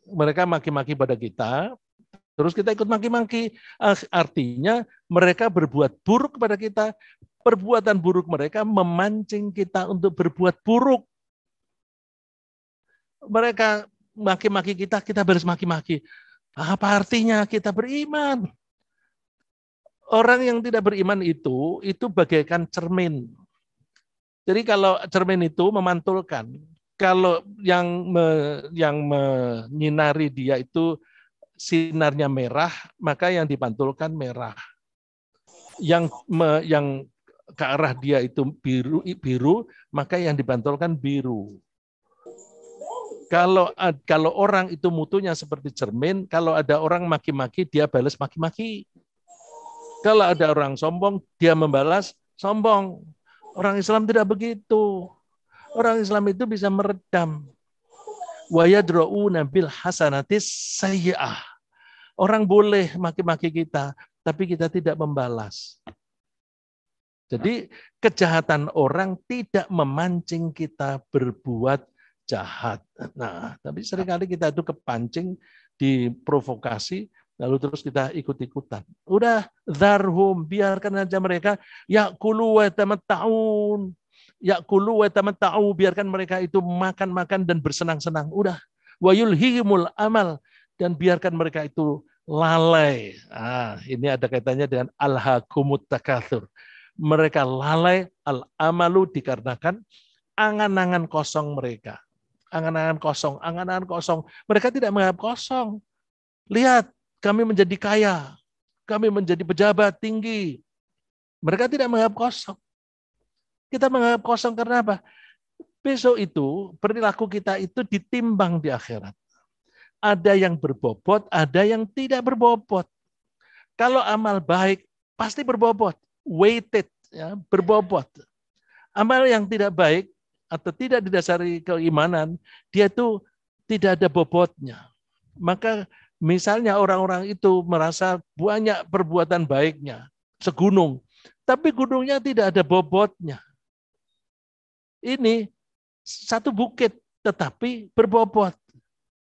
Mereka maki-maki pada kita, terus kita ikut maki-maki. Artinya mereka berbuat buruk kepada kita. Perbuatan buruk mereka memancing kita untuk berbuat buruk. Mereka maki-maki kita, kita balas maki-maki. Apa artinya kita beriman? Orang yang tidak beriman itu bagaikan cermin. Jadi kalau cermin itu memantulkan, kalau yang menyinari dia itu sinarnya merah, maka yang dipantulkan merah. Yang ke arah dia itu biru, maka yang dipantulkan biru. Kalau orang itu mutunya seperti cermin, kalau ada orang maki-maki, dia balas maki-maki. Kalau ada orang sombong, dia membalas sombong. Orang Islam tidak begitu. Orang Islam itu bisa meredam. Wa yadra'una bil hasanatis sayyi'ah. Orang boleh maki-maki kita, tapi kita tidak membalas. Jadi kejahatan orang tidak memancing kita berbuat jahat. Nah, tapi seringkali kita itu kepancing, diprovokasi, lalu terus kita ikut-ikutan. Udah, dharhum, biarkan aja mereka ya'kulu wa yatamatta'un. Ya'kulu wa yatamatta'u, biarkan mereka itu makan-makan dan bersenang-senang. Udah. Wa yulhihimul amal, dan biarkan mereka itu lalai. Ini ada kaitannya dengan alhaakumut takatsur. Mereka lalai al-amalu dikarenakan angan-angan kosong mereka. Angan-angan kosong. Mereka tidak menganggap kosong. Lihat, kami menjadi kaya. Kami menjadi pejabat tinggi. Mereka tidak menganggap kosong. Kita menganggap kosong karena apa? Besok itu perilaku kita itu ditimbang di akhirat. Ada yang berbobot, ada yang tidak berbobot. Kalau amal baik, pasti berbobot. Weighted, ya, berbobot. Amal yang tidak baik atau tidak didasari keimanan, dia itu tidak ada bobotnya. Maka misalnya orang-orang itu merasa banyak perbuatan baiknya, segunung, tapi gunungnya tidak ada bobotnya. Ini satu bukit, tetapi berbobot.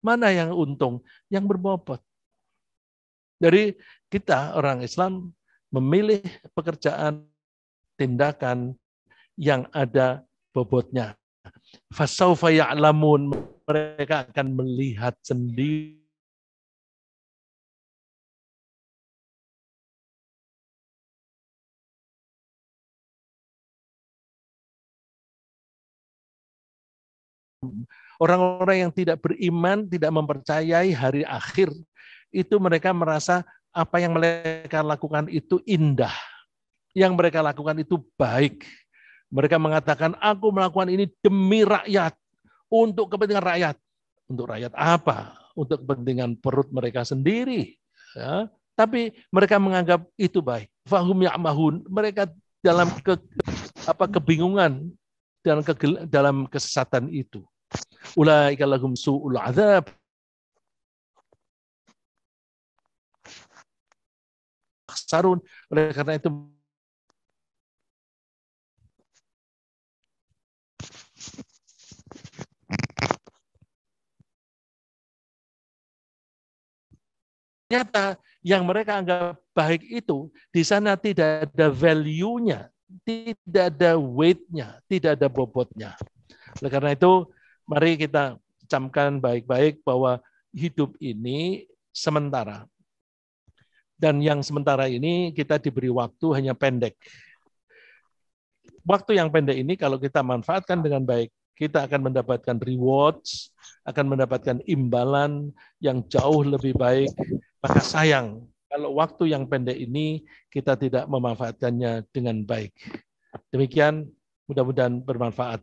Mana yang untung? Yang berbobot. Dari kita orang Islam memilih pekerjaan, tindakan yang ada bobotnya. Fasaufa ya'lamun, mereka akan melihat sendiri. Orang-orang yang tidak beriman, tidak mempercayai hari akhir, itu mereka merasa apa yang mereka lakukan itu indah. Yang mereka lakukan itu baik. Mereka mengatakan, aku melakukan ini demi rakyat, untuk kepentingan rakyat. Untuk rakyat apa? Untuk kepentingan perut mereka sendiri. Ya. Tapi mereka menganggap itu baik. Fahum ya'mahun. Mereka dalam kebingungan, dalam kesesatan itu. Ulaika lahum su'ul adzab. Sarun. Oleh karena itu ternyata yang mereka anggap baik itu di sana tidak ada value-nya, tidak ada weight-nya, tidak ada bobotnya. Oleh karena itu, mari kita camkan baik-baik bahwa hidup ini sementara. Dan yang sementara ini kita diberi waktu hanya pendek. Waktu yang pendek ini kalau kita manfaatkan dengan baik, kita akan mendapatkan rewards, akan mendapatkan imbalan yang jauh lebih baik. Maka sayang kalau waktu yang pendek ini kita tidak memanfaatkannya dengan baik. Demikian, mudah-mudahan bermanfaat.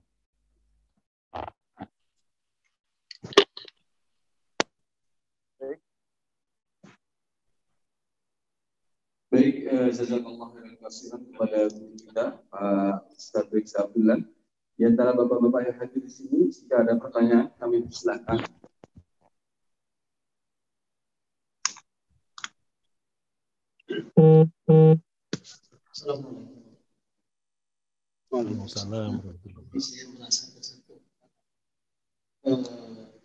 Baik, jazakallah khairan katsiran kepada guru kita, Pak Ustaz Riksa Abdullah. Di antara bapak-bapak yang hadir di sini, jika ada pertanyaan, kami persilakan. Assalamualaikum. Waalaikumsalam. Saya merasa tersentuh.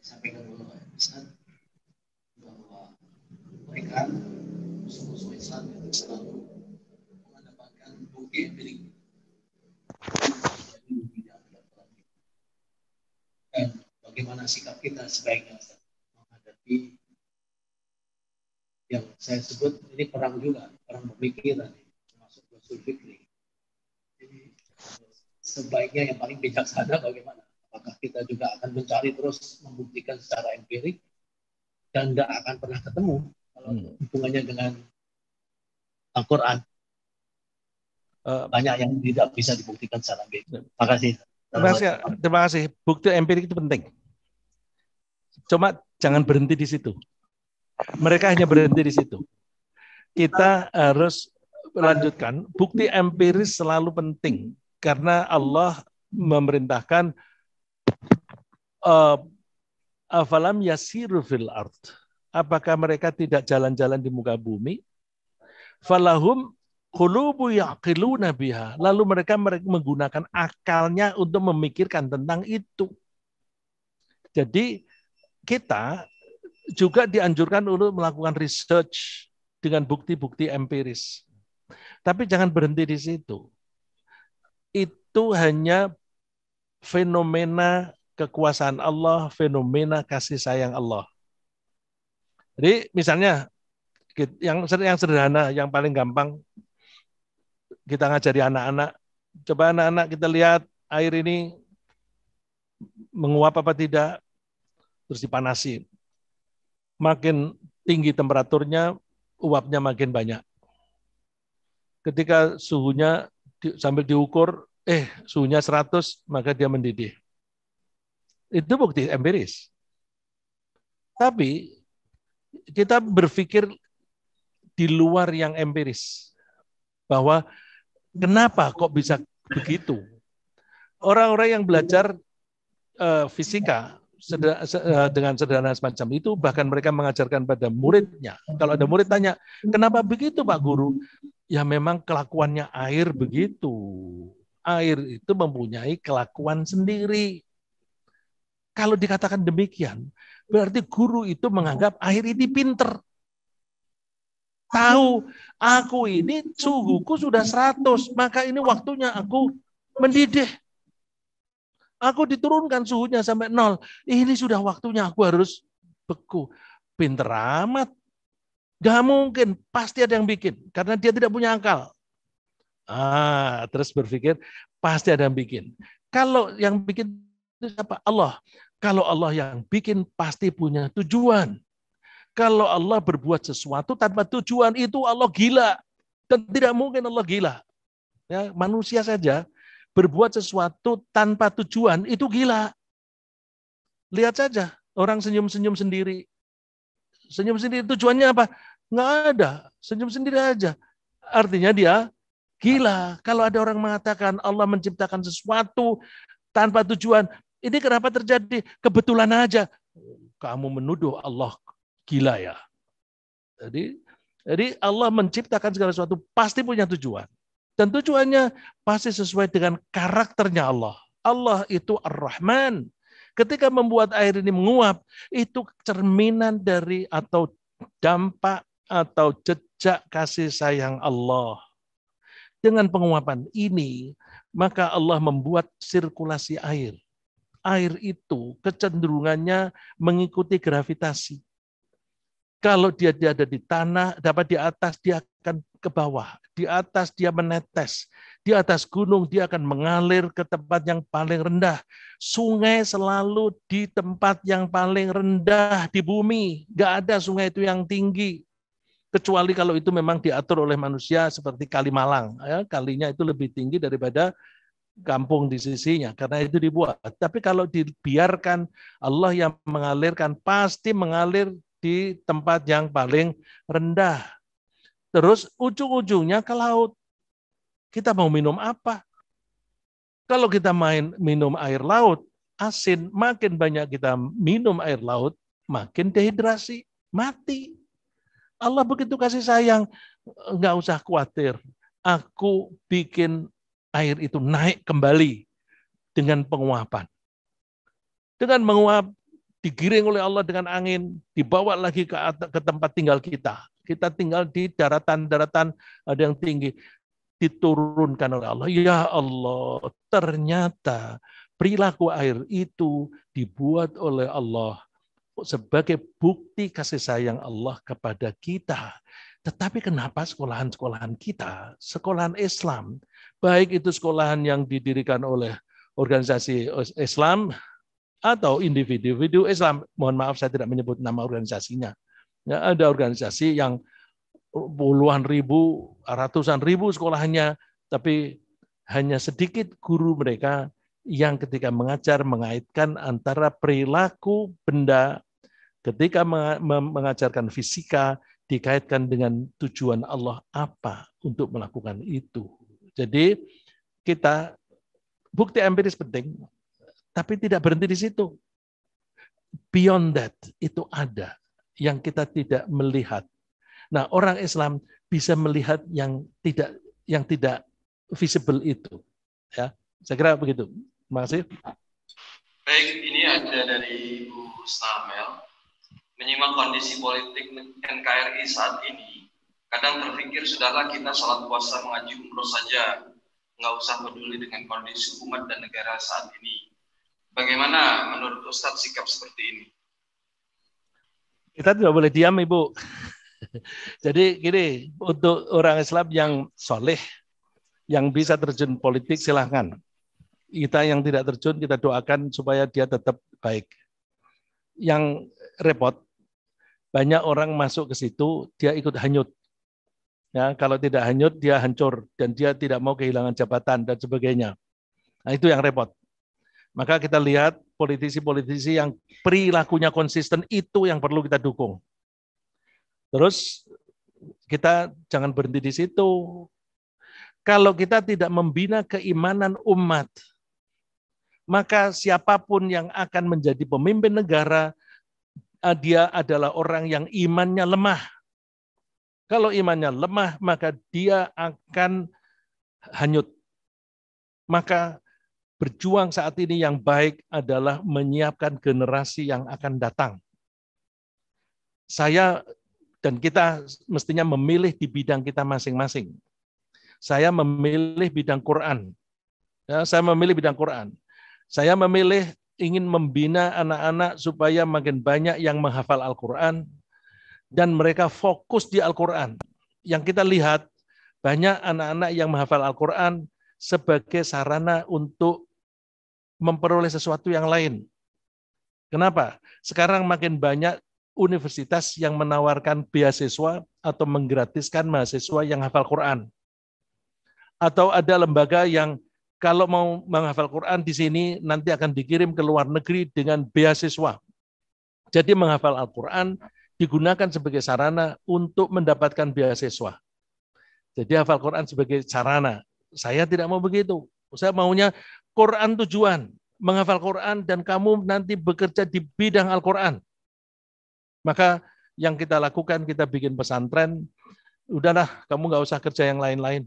Sampaikan dulu Pak Ustaz bahwa mereka musuh-musuh Islam itu selalu mendapatkan bukti empirik dan bagaimana sikap kita sebaiknya menghadapi yang saya sebut ini perang juga, perang pemikiran, termasuk usul fikri. Jadi sebaiknya yang paling bijaksana bagaimana? Apakah kita juga akan mencari terus membuktikan secara empirik dan tidak akan pernah ketemu kalau hubungannya dengan Al-Quran? Banyak yang tidak bisa dibuktikan secara empirik. Terima kasih. Terima kasih. Bukti empirik itu penting. Cuma jangan berhenti di situ. Mereka hanya berhenti di situ. Kita harus melanjutkan. Bukti empiris selalu penting karena Allah memerintahkan Afalam yasiru fil ard. Apakah mereka tidak jalan-jalan di muka bumi? Falahum qulubu yaqiluna biha. Lalu mereka menggunakan akalnya untuk memikirkan tentang itu. Jadi kita juga dianjurkan untuk melakukan research dengan bukti-bukti empiris. Tapi jangan berhenti di situ. Itu hanya fenomena kekuasaan Allah, fenomena kasih sayang Allah. Jadi misalnya yang sederhana, yang paling gampang kita ngajari anak-anak. Coba anak-anak kita lihat air ini menguap apa tidak, terus dipanasin. Makin tinggi temperaturnya, uapnya makin banyak. Ketika suhunya sambil diukur, suhunya 100, maka dia mendidih. Itu bukti empiris. Tapi kita berpikir di luar yang empiris. Bahwa kenapa kok bisa begitu? Orang-orang yang belajar fisika dengan sederhana semacam itu, bahkan mereka mengajarkan pada muridnya. Kalau ada murid tanya, kenapa begitu Pak Guru? Ya memang kelakuannya air begitu. Air itu mempunyai kelakuan sendiri. Kalau dikatakan demikian, berarti guru itu menganggap air ini pinter. Tahu, aku ini suhuku sudah 100, maka ini waktunya aku mendidih. Aku diturunkan suhunya sampai 0. Ini sudah waktunya aku harus beku. Pinter amat. Gak mungkin, pasti ada yang bikin. Karena dia tidak punya akal. Terus berpikir, pasti ada yang bikin. Kalau yang bikin itu siapa? Allah. Kalau Allah yang bikin, pasti punya tujuan. Kalau Allah berbuat sesuatu tanpa tujuan, itu Allah gila. Dan tidak mungkin Allah gila. Ya, manusia saja berbuat sesuatu tanpa tujuan, itu gila. Lihat saja, orang senyum-senyum sendiri. Senyum sendiri tujuannya apa? Nggak ada, senyum sendiri aja. Artinya dia gila. Kalau ada orang mengatakan Allah menciptakan sesuatu tanpa tujuan, ini kenapa terjadi? Kebetulan aja. Kamu menuduh Allah gila ya. Jadi Allah menciptakan segala sesuatu pasti punya tujuan. Dan tujuannya pasti sesuai dengan karakternya Allah. Allah itu Ar-Rahman. Ketika membuat air ini menguap, itu cerminan dari atau dampak atau jejak kasih sayang Allah. Dengan penguapan ini, maka Allah membuat sirkulasi air. Air itu kecenderungannya mengikuti gravitasi. Kalau dia ada di tanah, dapat di atas, dia akan ke bawah. Di atas dia menetes. Di atas gunung dia akan mengalir ke tempat yang paling rendah. Sungai selalu di tempat yang paling rendah di bumi. Nggak ada sungai itu yang tinggi. Kecuali kalau itu memang diatur oleh manusia seperti Kali Malang. Ya, kalinya itu lebih tinggi daripada kampung di sisinya. Karena itu dibuat. Tapi kalau dibiarkan Allah yang mengalirkan, pasti mengalir di tempat yang paling rendah. Terus ujung-ujungnya ke laut. Kita mau minum apa? Kalau kita minum air laut, asin, makin banyak kita minum air laut, makin dehidrasi, mati. Allah begitu kasih sayang, nggak usah khawatir. Aku bikin air itu naik kembali dengan penguapan. Dengan menguap, digiring oleh Allah dengan angin, dibawa lagi ke tempat tinggal kita. Kita tinggal di daratan-daratan ada yang tinggi. Diturunkan oleh Allah. Ya Allah, ternyata perilaku air itu dibuat oleh Allah sebagai bukti kasih sayang Allah kepada kita. Tetapi kenapa sekolahan-sekolahan kita, sekolahan Islam, baik itu sekolahan yang didirikan oleh organisasi Islam atau individu Islam, mohon maaf saya tidak menyebut nama organisasinya. Ya, ada organisasi yang puluhan ribu, ratusan ribu sekolahnya, tapi hanya sedikit guru mereka yang ketika mengajar mengaitkan antara perilaku benda, ketika mengajarkan fisika, dikaitkan dengan tujuan Allah apa untuk melakukan itu. Jadi kita, bukti empiris penting, tapi tidak berhenti di situ. beyond that itu ada yang kita tidak melihat. Nah, orang Islam bisa melihat yang tidak visible itu. Ya, saya kira begitu. Terima kasih. Baik, ini ada dari Ibu Stamel. Menyimak kondisi politik NKRI saat ini, kadang terpikir sudahlah kita sholat puasa mengaji umroh saja, nggak usah peduli dengan kondisi umat dan negara saat ini. Bagaimana menurut Ustadz sikap seperti ini? Kita tidak boleh diam, Ibu. Jadi gini, untuk orang Islam yang soleh, yang bisa terjun politik, silahkan. Kita yang tidak terjun, kita doakan supaya dia tetap baik. Yang repot, banyak orang masuk ke situ, dia ikut hanyut. Ya, kalau tidak hanyut, dia hancur. Dan dia tidak mau kehilangan jabatan dan sebagainya. Nah, itu yang repot. Maka kita lihat politisi-politisi yang perilakunya konsisten, itu yang perlu kita dukung. Terus kita jangan berhenti di situ. Kalau kita tidak membina keimanan umat, maka siapapun yang akan menjadi pemimpin negara, dia adalah orang yang imannya lemah. Kalau imannya lemah, maka dia akan hanyut. Maka berjuang saat ini yang baik adalah menyiapkan generasi yang akan datang. Saya dan kita mestinya memilih di bidang kita masing-masing. Saya memilih bidang Quran. Ya, saya memilih bidang Quran. Saya memilih ingin membina anak-anak supaya makin banyak yang menghafal Al-Quran dan mereka fokus di Al-Quran. Yang kita lihat banyak anak-anak yang menghafal Al-Quran sebagai sarana untuk memperoleh sesuatu yang lain. Kenapa? Sekarang makin banyak universitas yang menawarkan beasiswa atau menggratiskan mahasiswa yang hafal Quran. Atau ada lembaga yang kalau mau menghafal Quran di sini nanti akan dikirim ke luar negeri dengan beasiswa. Jadi menghafal Al-Quran digunakan sebagai sarana untuk mendapatkan beasiswa. Jadi hafal Quran sebagai sarana. Saya tidak mau begitu. Saya maunya Quran tujuan. Menghafal Quran dan kamu nanti bekerja di bidang Al-Quran. Maka yang kita lakukan, kita bikin pesantren, udahlah kamu nggak usah kerja yang lain-lain.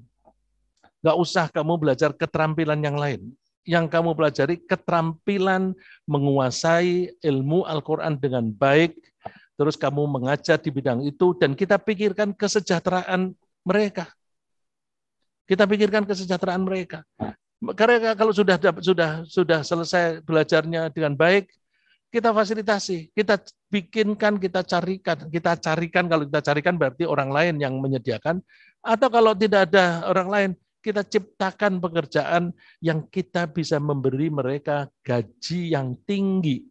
Nggak usah kamu belajar keterampilan yang lain. Yang kamu pelajari keterampilan menguasai ilmu Al-Quran dengan baik, terus kamu mengajar di bidang itu, dan kita pikirkan kesejahteraan mereka. Kita pikirkan kesejahteraan mereka. Karena kalau sudah selesai belajarnya dengan baik, kita fasilitasi, kita bikinkan, kita carikan, kalau kita carikan berarti orang lain yang menyediakan, atau kalau tidak ada orang lain, kita ciptakan pekerjaan yang kita bisa memberi mereka gaji yang tinggi,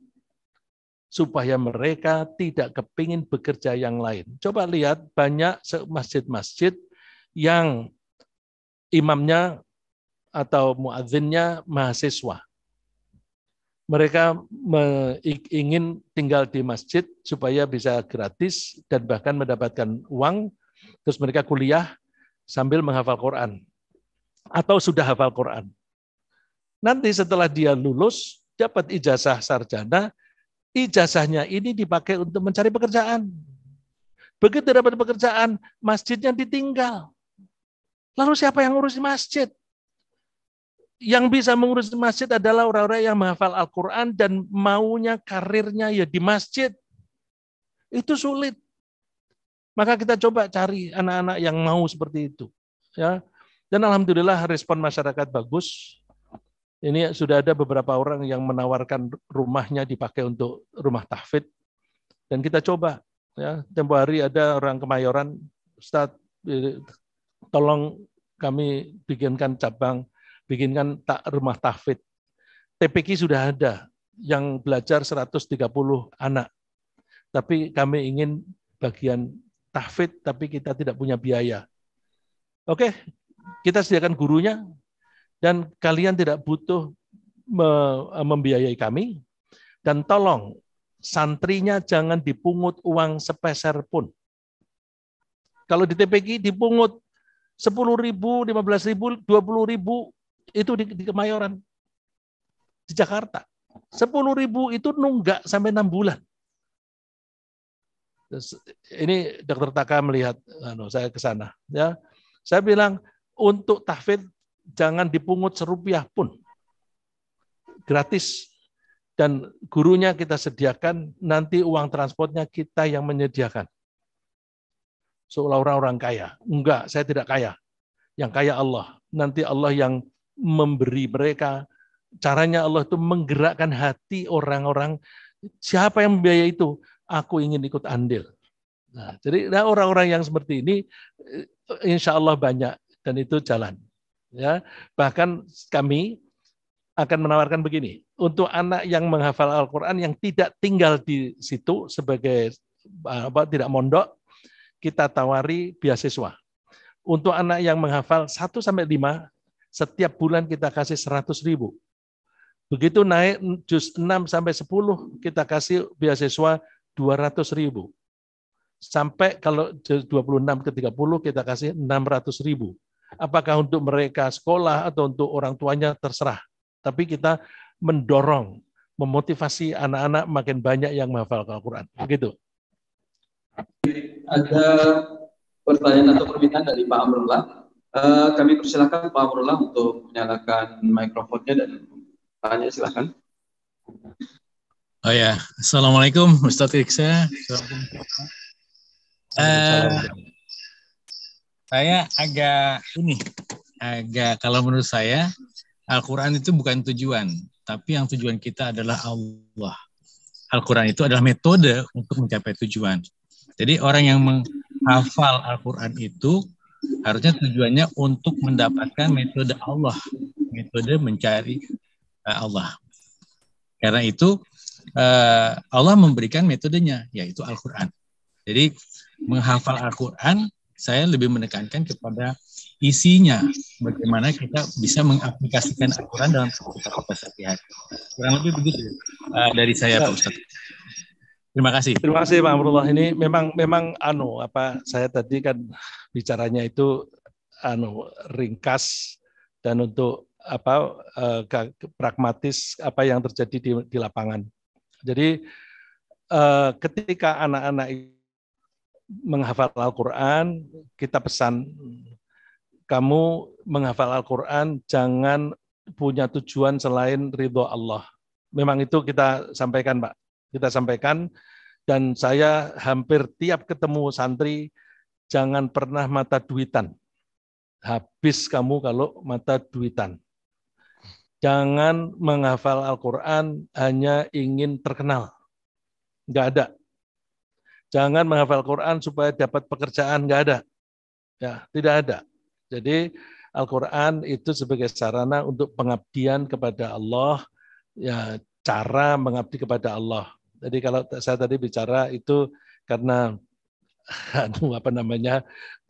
supaya mereka tidak kepingin bekerja yang lain. Coba lihat banyak masjid-masjid yang imamnya atau muadzinnya mahasiswa. Mereka ingin tinggal di masjid supaya bisa gratis dan bahkan mendapatkan uang, terus mereka kuliah sambil menghafal Quran atau sudah hafal Quran. Nanti setelah dia lulus, dapat ijazah sarjana, ijazahnya ini dipakai untuk mencari pekerjaan. Begitu dapat pekerjaan, masjidnya ditinggal. Lalu siapa yang ngurus masjid? Yang bisa mengurus masjid adalah orang-orang yang menghafal Al-Quran dan maunya karirnya ya di masjid. Itu sulit. Maka kita coba cari anak-anak yang mau seperti itu. Ya. Dan alhamdulillah respon masyarakat bagus. Ini sudah ada beberapa orang yang menawarkan rumahnya dipakai untuk rumah tahfidz. Dan kita coba. Ya. Tempo hari ada orang Kemayoran, Ustaz, tolong kami bikinkan cabang, bikinkan rumah tahfidz. TPQ sudah ada yang belajar 130 anak. Tapi kami ingin bagian tahfidz, tapi kita tidak punya biaya. Oke, kita sediakan gurunya, dan kalian tidak butuh membiayai kami. Dan tolong, santrinya jangan dipungut uang sepeser pun. Kalau di TPQ dipungut 10.000, 15.000, 20.000, itu di Kemayoran, di Jakarta. 10.000 itu nunggak sampai 6 bulan. Ini Dr. Taka melihat, saya ke sana. Ya, saya bilang untuk tahfidz jangan dipungut serupiah pun, gratis. Dan gurunya kita sediakan, nanti uang transportnya kita yang menyediakan. Seolah orang kaya. Enggak, saya tidak kaya. Yang kaya Allah. Nanti Allah yang memberi mereka. Caranya Allah itu menggerakkan hati orang-orang. Siapa yang membiayai itu? Aku ingin ikut andil. Nah, jadi orang-orang yang seperti ini, insya Allah banyak. Dan itu jalan. Ya, bahkan kami akan menawarkan begini. Untuk anak yang menghafal Al-Quran yang tidak tinggal di situ sebagai tidak mondok, kita tawari beasiswa. Untuk anak yang menghafal 1-5, setiap bulan kita kasih 100.000. Begitu naik juz 6-10, kita kasih beasiswa 200.000. Sampai kalau juz 26 ke 30 kita kasih 600.000. Apakah untuk mereka sekolah atau untuk orang tuanya terserah. Tapi kita mendorong, memotivasi anak-anak makin banyak yang menghafal Al-Quran. Begitu. Ada pertanyaan atau permintaan dari Pak Amrullah. Kami persilakan Pak Amrullah untuk menyalakan mikrofonnya dan tanya, silakan. Oh ya, Assalamualaikum Ustadz Iksa. Saya agak kalau menurut saya Al-Quran itu bukan tujuan, tapi yang tujuan kita adalah Allah. Al-Quran itu adalah metode untuk mencapai tujuan. Jadi orang yang menghafal Al-Quran itu harusnya tujuannya untuk mendapatkan metode Allah, metode mencari Allah. Karena itu Allah memberikan metodenya, yaitu Al-Quran. Jadi menghafal Al-Quran, saya lebih menekankan kepada isinya, bagaimana kita bisa mengaplikasikan Al-Quran dalam kita sehari-hari. Kurang lebih begitu dari saya, Pak Ustadz. Terima kasih. Terima kasih Pak Amrullah. Ini memang saya tadi kan bicaranya itu ringkas dan untuk pragmatis apa yang terjadi di lapangan. Jadi ketika anak-anak menghafal Al-Quran, kita pesan kamu menghafal Al-Quran jangan punya tujuan selain ridho Allah. Memang itu kita sampaikan, Pak. Kita sampaikan, dan saya hampir tiap ketemu santri, jangan pernah mata duitan. Habis kamu kalau mata duitan. Jangan menghafal Al-Quran hanya ingin terkenal. Nggak ada. Jangan menghafal Al-Quran supaya dapat pekerjaan, nggak ada. Ya, tidak ada. Jadi Al-Quran itu sebagai sarana untuk pengabdian kepada Allah, ya, cara mengabdi kepada Allah. Jadi kalau saya tadi bicara itu karena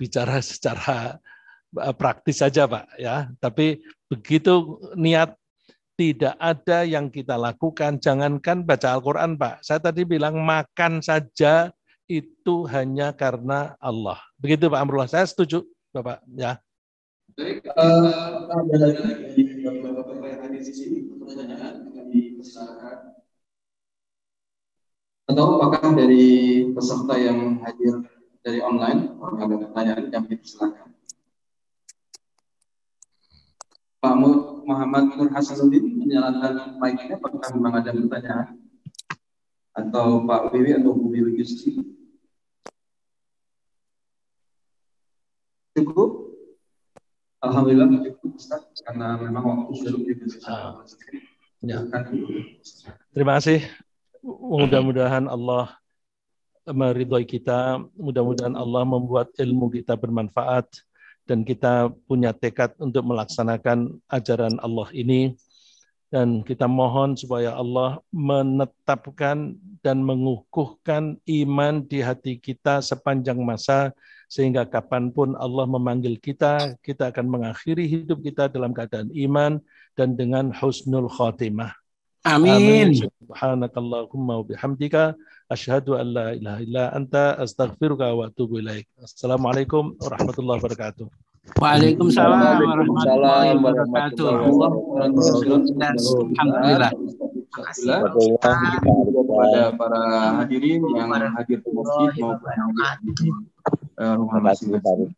bicara secara praktis saja, Pak, ya. Tapi begitu niat, tidak ada yang kita lakukan, jangankan baca Al-Quran, Pak. Saya tadi bilang makan saja itu hanya karena Allah. Begitu Pak Amrullah, saya setuju, Bapak, ya. Baik, ada lagi Bapak yang hadir di sini pertanyaan kami persilakan. Atau apakah dari peserta yang hadir dari online ada pertanyaan, kami persilakan. Pak Muhammad Nur Hasanuddin menyalakan mic-nya, apakah memang ada pertanyaan? Atau Pak Wiwi atau Bu Wiwi Gusti? Cukup? Alhamdulillah cukup, Ustaz, karena memang waktu sudah lebih ya. Terima kasih. Mudah-mudahan Allah meridhoi kita, mudah-mudahan Allah membuat ilmu kita bermanfaat, dan kita punya tekad untuk melaksanakan ajaran Allah ini. Dan kita mohon supaya Allah menetapkan dan mengukuhkan iman di hati kita sepanjang masa, sehingga kapanpun Allah memanggil kita, kita akan mengakhiri hidup kita dalam keadaan iman dan dengan husnul khatimah. Amin. Subhanakallahumma wa bihamdika asyhadu an la ilaha illa anta astaghfiruka wa atubu ilaik. Assalamualaikum warahmatullahi wabarakatuh. Waalaikumsalam warahmatullahi wabarakatuh. Alhamdulillah. kepada para hadirin yang hadir di masjid maupun di rumah masing-masing.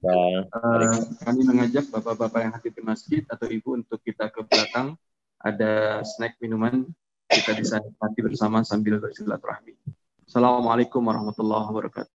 Kami mengajak bapak-bapak yang hadir di masjid atau ibu untuk kita ke belakang, ada snack minuman, kita bisa nikmati bersama sambil bersilaturahmi. Assalamualaikum warahmatullahi wabarakatuh.